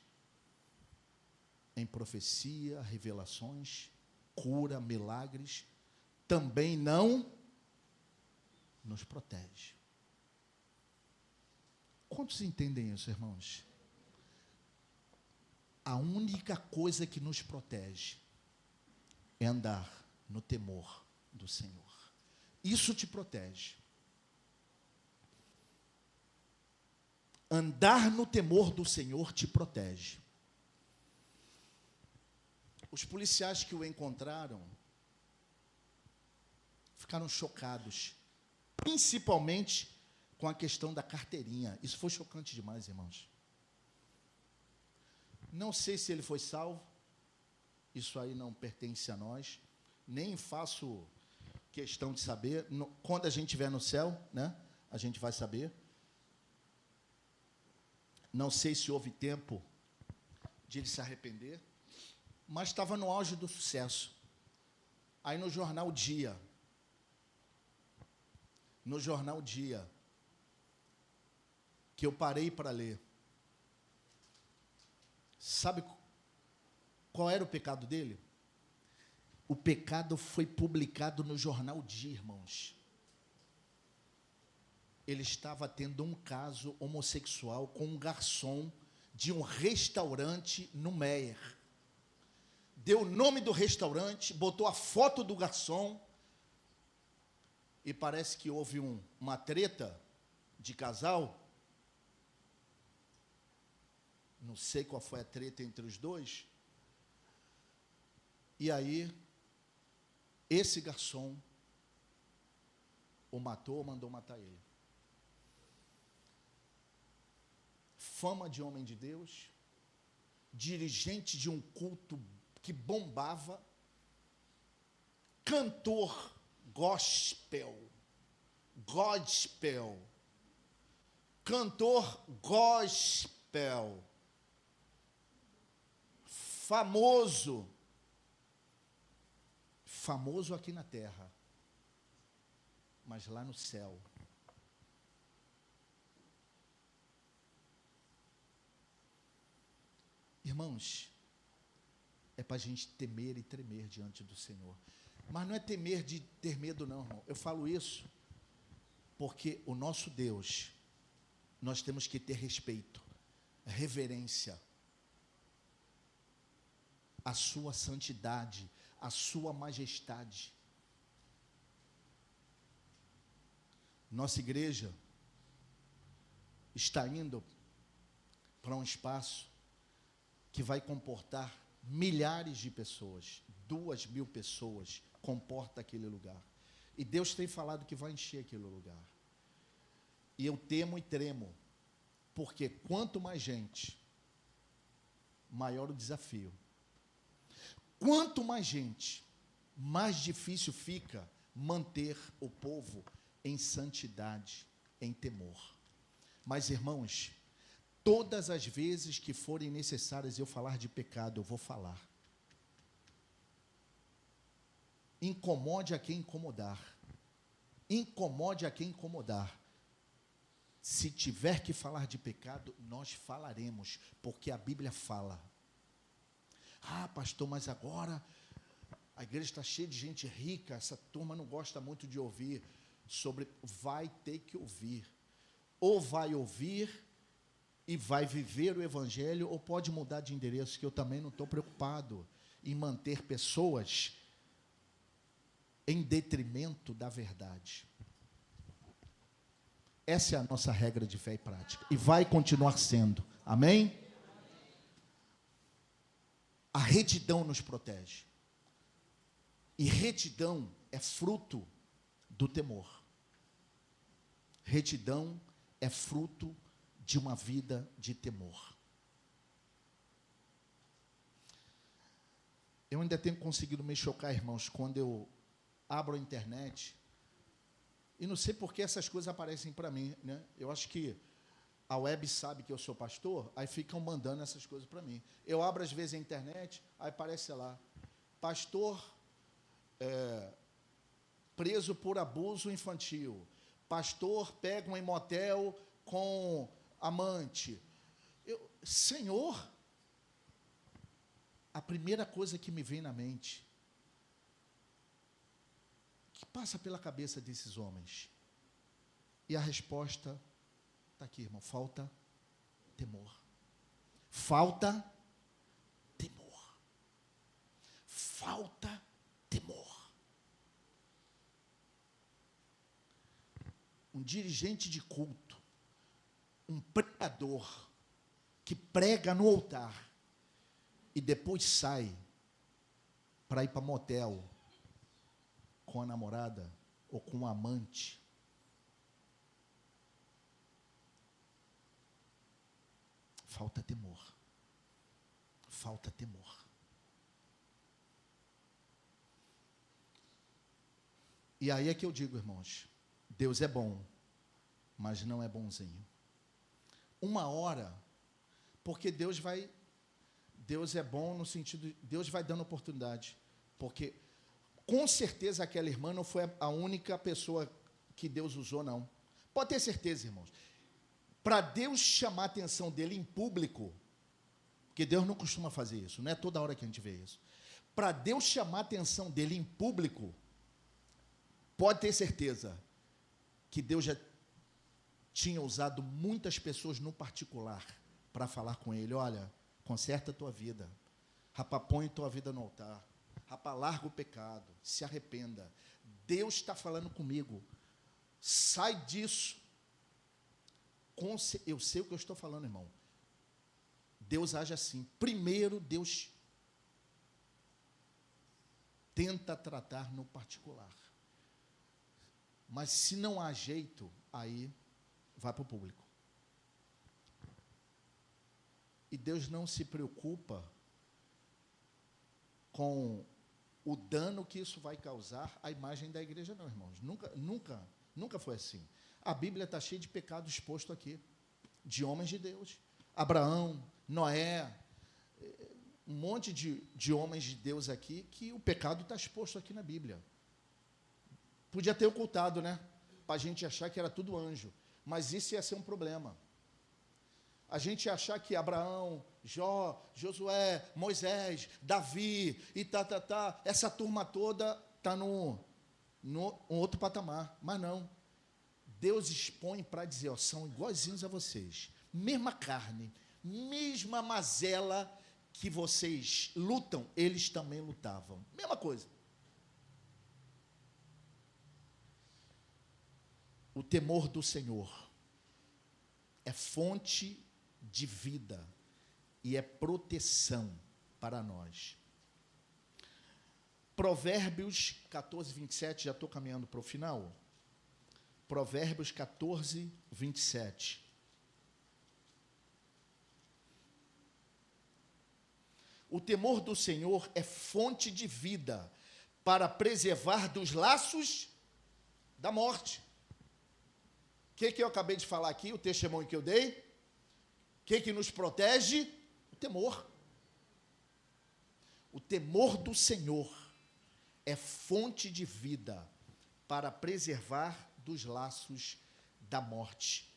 em profecia, revelações, cura, milagres, também não nos protege. Quantos entendem isso, irmãos? A única coisa que nos protege é andar no temor do Senhor. Isso te protege. Andar no temor do Senhor te protege. Os policiais que o encontraram ficaram chocados, principalmente com a questão da carteirinha. Isso foi chocante demais, irmãos. Não sei se ele foi salvo. Isso aí não pertence a nós. Nem faço questão de saber. Quando a gente estiver no céu, né, a gente vai saber. Não sei se houve tempo de ele se arrepender, mas estava no auge do sucesso. Aí no jornal Dia, que eu parei para ler, sabe qual era o pecado dele? O pecado foi publicado no jornal Dia, irmãos. Ele estava tendo um caso homossexual com um garçom de um restaurante no Meier. Deu o nome do restaurante, botou a foto do garçom, e parece que houve uma treta de casal. Não sei qual foi a treta entre os dois. E aí, esse garçom o matou, mandou matar ele. Fama de homem de Deus, dirigente de um culto que bombava, cantor gospel, cantor gospel, famoso aqui na terra, mas lá no céu, irmãos, é para a gente temer e tremer diante do Senhor. Mas não é temer de ter medo, não, irmão. Eu falo isso porque o nosso Deus, nós temos que ter respeito, reverência, a sua santidade, a sua majestade. Nossa igreja está indo para um espaço que vai comportar milhares de pessoas, 2.000 pessoas, comporta aquele lugar. E Deus tem falado que vai encher aquele lugar. E eu temo e tremo, porque quanto mais gente, maior o desafio. Quanto mais gente, mais difícil fica manter o povo em santidade, em temor. Mas, irmãos, todas as vezes que forem necessárias eu falar de pecado, eu vou falar. Incomode a quem incomodar. Incomode a quem incomodar. Se tiver que falar de pecado, nós falaremos, porque a Bíblia fala. Ah, pastor, mas agora a igreja está cheia de gente rica, essa turma não gosta muito de ouvir sobre... Vai ter que ouvir. Ou vai ouvir e vai viver o evangelho, ou pode mudar de endereço, que eu também não estou preocupado em manter pessoas em detrimento da verdade. Essa é a nossa regra de fé e prática, e vai continuar sendo. Amém? A retidão nos protege. E retidão é fruto do temor. Retidão é fruto de uma vida de temor. Eu ainda tenho conseguido me chocar, irmãos, quando eu abro a internet, e não sei por que essas coisas aparecem para mim, né? Eu acho que a web sabe que eu sou pastor, aí ficam mandando essas coisas para mim. Eu abro às vezes a internet, aí aparece lá, pastor preso por abuso infantil, pastor pega um motel com amante. Senhor, a primeira coisa que me vem na mente, que passa pela cabeça desses homens, e a resposta está aqui, irmão, falta temor. Falta temor. Falta temor. Um dirigente de culto, um pregador, que prega no altar, e depois sai para ir para motel com a namorada ou com o amante. Falta temor. Falta temor. E aí é que eu digo, irmãos, Deus é bom, mas não é bonzinho. Uma hora, porque Deus vai Deus é bom no sentido de Deus vai dando oportunidade, porque com certeza aquela irmã não foi a única pessoa que Deus usou, não. Pode ter certeza, irmãos. Para Deus chamar a atenção dele em público, porque Deus não costuma fazer isso, não é toda hora que a gente vê isso. Para Deus chamar a atenção dele em público, pode ter certeza que Deus já tinha usado muitas pessoas no particular para falar com ele. Olha, conserta a tua vida. Rapaz, põe tua vida no altar. Rapaz, larga o pecado. Se arrependa. Deus está falando comigo. Sai disso. Eu sei o que eu estou falando, irmão. Deus age assim. Primeiro, Deus tenta tratar no particular. Mas se não há jeito, aí vai para o público. E Deus não se preocupa com o dano que isso vai causar à imagem da igreja, não, irmãos. Nunca foi assim. A Bíblia está cheia de pecado exposto aqui, de homens de Deus. Abraão, Noé, um monte de homens de Deus aqui, que o pecado está exposto aqui na Bíblia. Podia ter ocultado, né? Para a gente achar que era tudo anjo. Mas isso ia ser um problema. A gente ia achar que Abraão, Jó, Josué, Moisés, Davi e essa turma toda está no outro patamar. Mas não. Deus expõe para dizer, ó, são iguaizinhos a vocês. Mesma carne, mesma mazela que vocês lutam, eles também lutavam. Mesma coisa. O temor do Senhor é fonte de vida e é proteção para nós. Provérbios 14, 27, já estou caminhando para o final. Provérbios 14, 27. O temor do Senhor é fonte de vida para preservar dos laços da morte. O que eu acabei de falar aqui, o testemunho que eu dei? O que nos protege? O temor. O temor do Senhor é fonte de vida para preservar dos laços da morte.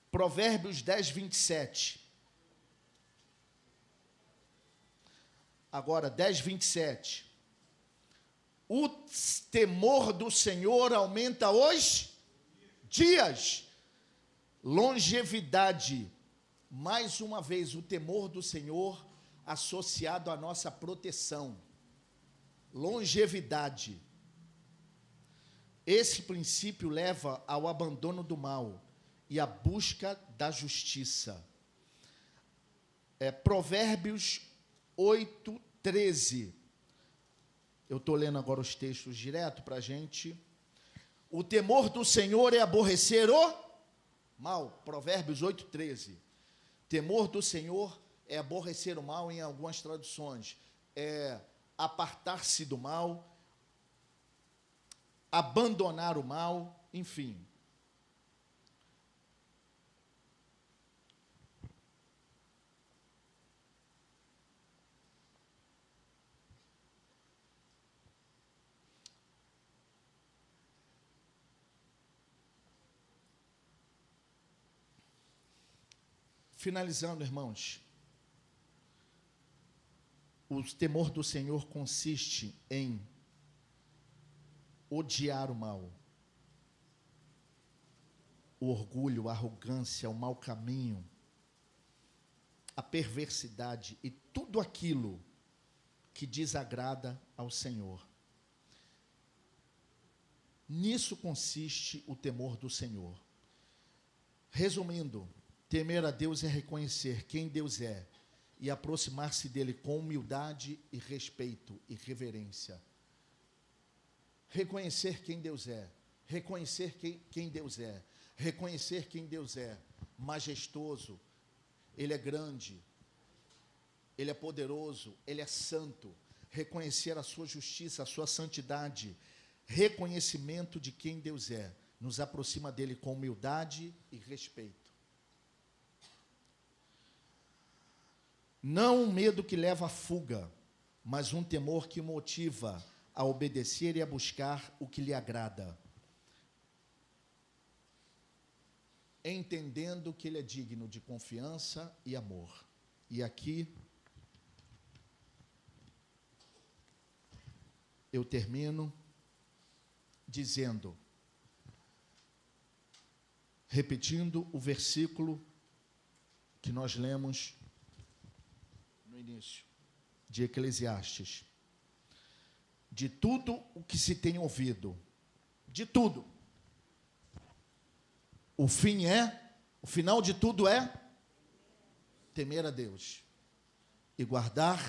Provérbios 10, 27. Agora, 10, 27. O temor do Senhor aumenta os dias. Longevidade. Mais uma vez, o temor do Senhor associado à nossa proteção. Longevidade. Esse princípio leva ao abandono do mal e à busca da justiça. Provérbios 8, 13. Eu estou lendo agora os textos direto para a gente. O temor do Senhor é aborrecer o mal. Provérbios 8, 13. Temor do Senhor é aborrecer o mal, em algumas traduções. É apartar-se do mal, abandonar o mal, enfim. Finalizando, irmãos, o temor do Senhor consiste em odiar o mal, o orgulho, a arrogância, o mau caminho, a perversidade e tudo aquilo que desagrada ao Senhor. Nisso consiste o temor do Senhor. Resumindo, temer a Deus é reconhecer quem Deus é e aproximar-se dele com humildade e respeito e reverência. Reconhecer quem Deus é, reconhecer quem Deus é, reconhecer quem Deus é, majestoso, Ele é grande, Ele é poderoso, Ele é santo, reconhecer a sua justiça, a sua santidade, reconhecimento de quem Deus é, nos aproxima dele com humildade e respeito. Não um medo que leva à fuga, mas um temor que motiva a obedecer e a buscar o que lhe agrada, entendendo que ele é digno de confiança e amor. E aqui eu termino dizendo, repetindo o versículo que nós lemos no início, de Eclesiastes. De tudo o que se tem ouvido, de tudo, o final de tudo é temer a Deus e guardar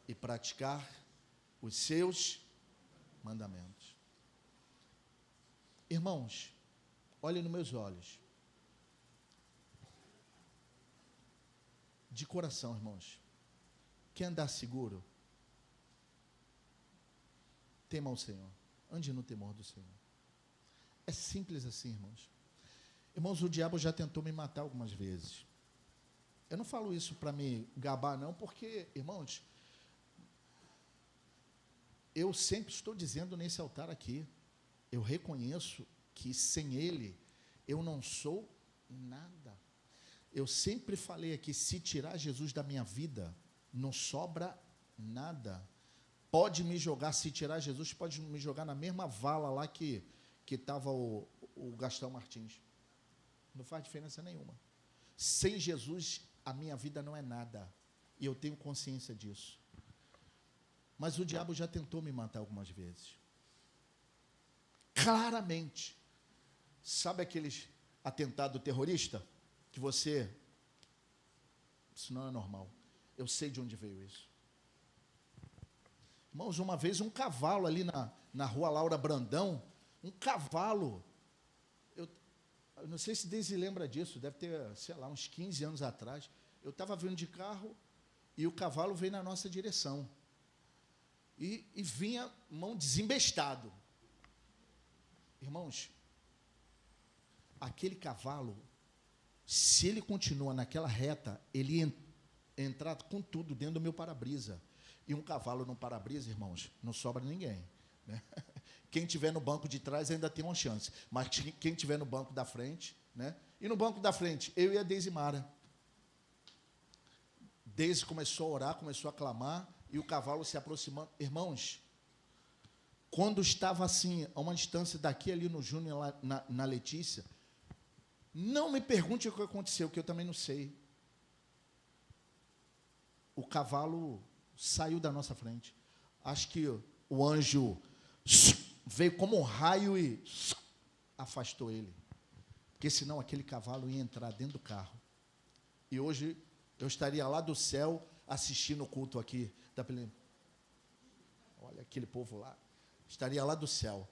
e praticar os seus mandamentos. Irmãos, olhem nos meus olhos. De coração, irmãos. Quer andar seguro? Tema o Senhor. Ande no temor do Senhor. É simples assim, irmãos. Irmãos, o diabo já tentou me matar algumas vezes. Eu não falo isso para me gabar, não, porque, irmãos, eu sempre estou dizendo nesse altar aqui, eu reconheço que sem Ele eu não sou nada. Eu sempre falei aqui, se tirar Jesus da minha vida, não sobra nada. Pode me jogar, se tirar Jesus, pode me jogar na mesma vala lá que estava o Gastão Martins. Não faz diferença nenhuma. Sem Jesus, a minha vida não é nada. E eu tenho consciência disso. Mas o diabo já tentou me matar algumas vezes. Claramente. Sabe aqueles atentado terrorista? Que você... Isso não é normal. Eu sei de onde veio isso. Irmãos, uma vez um cavalo ali na rua Laura Brandão, um cavalo, eu não sei se Deise lembra disso, deve ter, sei lá, uns 15 anos atrás, eu estava vindo de carro e o cavalo veio na nossa direção. E vinha mão desembestado. Irmãos, aquele cavalo, se ele continua naquela reta, ele ia entrar com tudo dentro do meu para-brisa. E um cavalo no para-brisa, irmãos, não sobra ninguém. Né? Quem estiver no banco de trás ainda tem uma chance. Mas quem estiver no banco da frente, né? E no banco da frente, eu e a Deise Mara. Deise começou a orar, começou a clamar, e o cavalo se aproximando. Irmãos, quando estava assim, a uma distância daqui ali no Júnior, lá na Letícia, não me pergunte o que aconteceu, que eu também não sei. O cavalo saiu da nossa frente. Acho que o anjo veio como um raio e afastou ele. Porque senão aquele cavalo ia entrar dentro do carro. E hoje eu estaria lá do céu assistindo o culto aqui da Pelém. Olha aquele povo lá. Estaria lá do céu.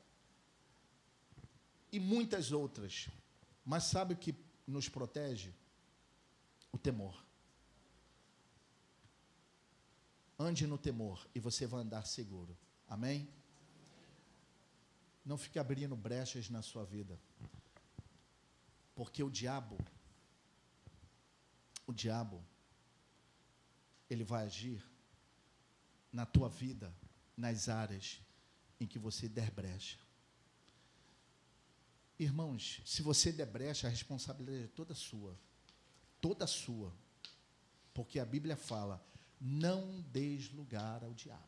E muitas outras. Mas sabe o que nos protege? O temor. Ande no temor e você vai andar seguro. Amém? Não fique abrindo brechas na sua vida. Porque o diabo, ele vai agir na tua vida, nas áreas em que você der brecha. Irmãos, se você der brecha, a responsabilidade é toda sua. Toda sua. Porque a Bíblia fala, não deis lugar ao diabo.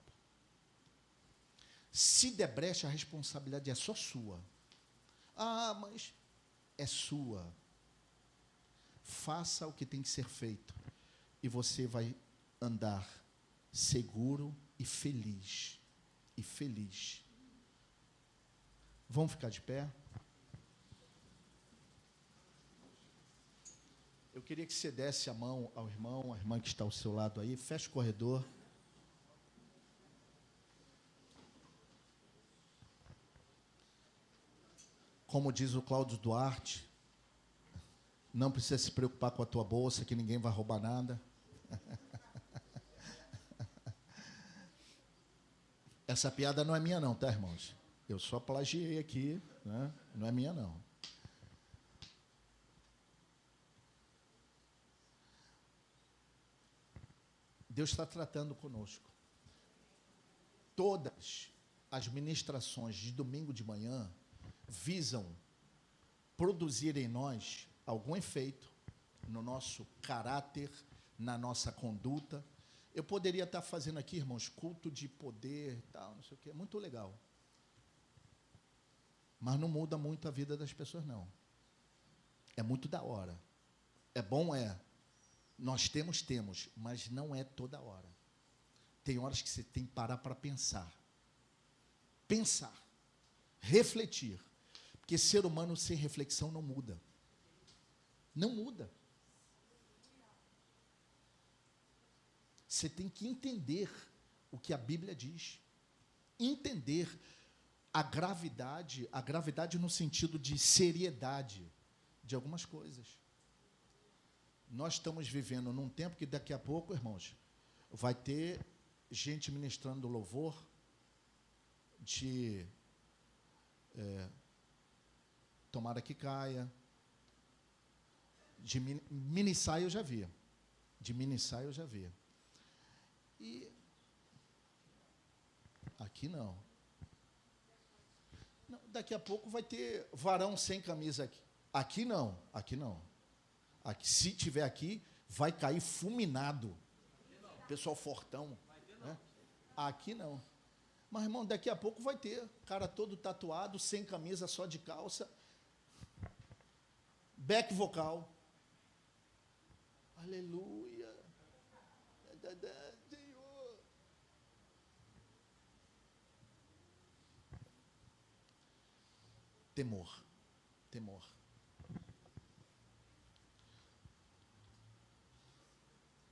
Se der brecha, a responsabilidade é só sua. Ah, mas é sua. Faça o que tem que ser feito. E você vai andar seguro e feliz. E feliz. Vamos ficar de pé? Eu queria que você desse a mão ao irmão, à irmã que está ao seu lado aí. Feche o corredor. Como diz o Cláudio Duarte, não precisa se preocupar com a tua bolsa, que ninguém vai roubar nada. Essa piada não é minha não, tá, irmãos? Eu só plagiei aqui, né? Não é minha não. Deus está tratando conosco. Todas as ministrações de domingo de manhã visam produzir em nós algum efeito no nosso caráter, na nossa conduta. Eu poderia estar fazendo aqui, irmãos, culto de poder, tal, não sei o quê, muito legal. Mas não muda muito a vida das pessoas, não. É muito da hora. É bom, é. Nós temos, mas não é toda hora. Tem horas que você tem que parar para pensar. Pensar. Refletir. Porque ser humano sem reflexão não muda. Não muda. Você tem que entender o que a Bíblia diz. Entender a gravidade no sentido de seriedade de algumas coisas. Nós estamos vivendo num tempo que daqui a pouco, irmãos, vai ter gente ministrando louvor de tomara que caia, de mini saia eu já vi, e aqui não. Daqui a pouco vai ter varão sem camisa aqui. Aqui não. Aqui, se tiver aqui, vai cair fulminado. Pessoal fortão. Né? Aqui não. Mas, irmão, daqui a pouco vai ter. Cara todo tatuado, sem camisa, só de calça. Back vocal. Aleluia. Senhor. Temor.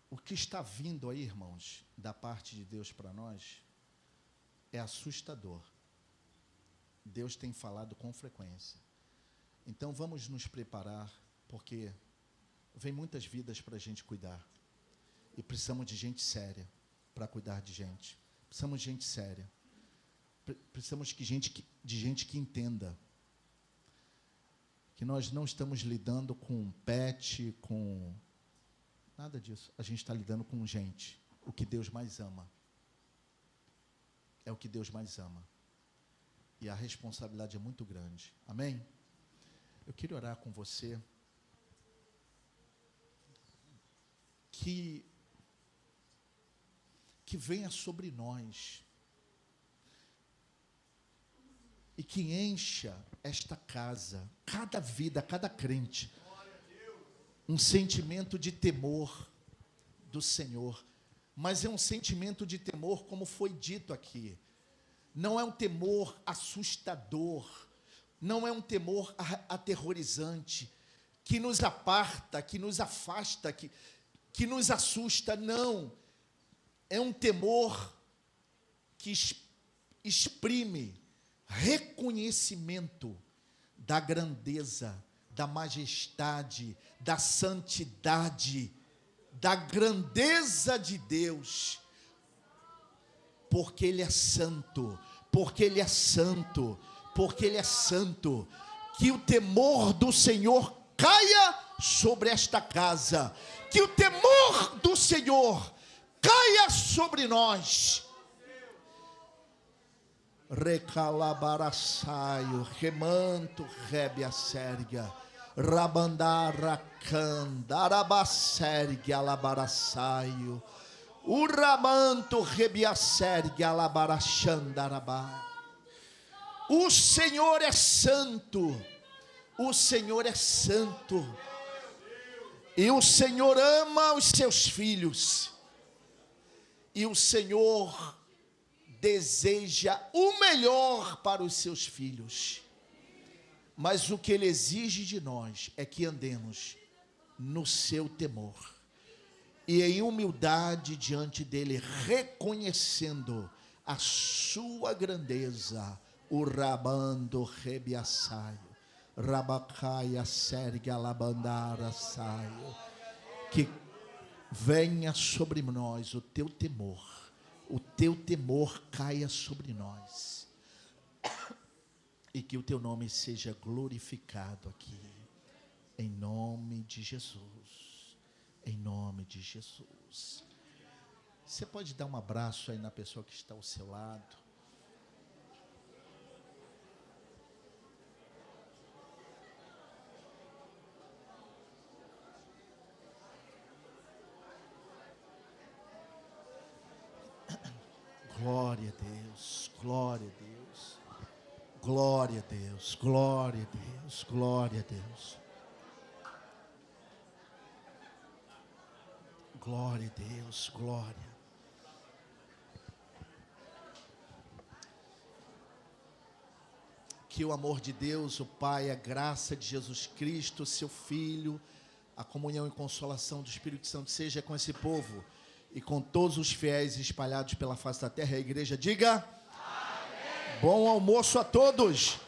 O que está vindo aí, irmãos, da parte de Deus para nós, é assustador. Deus tem falado com frequência. Então vamos nos preparar, porque vem muitas vidas para a gente cuidar. E precisamos de gente séria para cuidar de gente. Precisamos de gente séria. Precisamos de gente que entenda que nós não estamos lidando com pet, com nada disso. A gente está lidando com gente. O que Deus mais ama. É o que Deus mais ama. E a responsabilidade é muito grande. Amém? Eu queria orar com você. Que venha sobre nós. E que encha esta casa, cada vida, cada crente, um sentimento de temor do Senhor. Mas é um sentimento de temor, como foi dito aqui. Não é um temor assustador, não é um temor aterrorizante, que nos aparta, que nos afasta, que nos assusta, não. É um temor que exprime reconhecimento da grandeza, da majestade, da santidade, da grandeza de Deus, porque Ele é santo, que o temor do Senhor caia sobre esta casa, que o temor do Senhor caia sobre nós. Recalabaraçaio, remanto, rebia sérgia, rabandara candara sérgia, alabaraçaio, uramanto, rebia sérgia, alabarachandarabá. O Senhor é santo, e o Senhor ama os seus filhos, e o Senhor deseja o melhor para os seus filhos, mas o que Ele exige de nós é que andemos no seu temor, e em humildade diante dEle, reconhecendo a sua grandeza, o rabando rebiaçaio, rabacaia serga labandara saio, que venha sobre nós o teu temor caia sobre nós, e que o teu nome seja glorificado aqui, em nome de Jesus, Você pode dar um abraço aí na pessoa que está ao seu lado. Glória a Deus, glória a Deus, glória a Deus, glória a Deus, glória a Deus. Glória a Deus, glória. Que o amor de Deus, o Pai, a graça de Jesus Cristo, seu Filho, a comunhão e consolação do Espírito Santo seja com esse povo e com todos os fiéis espalhados pela face da terra. A igreja diga: amém. Bom almoço a todos.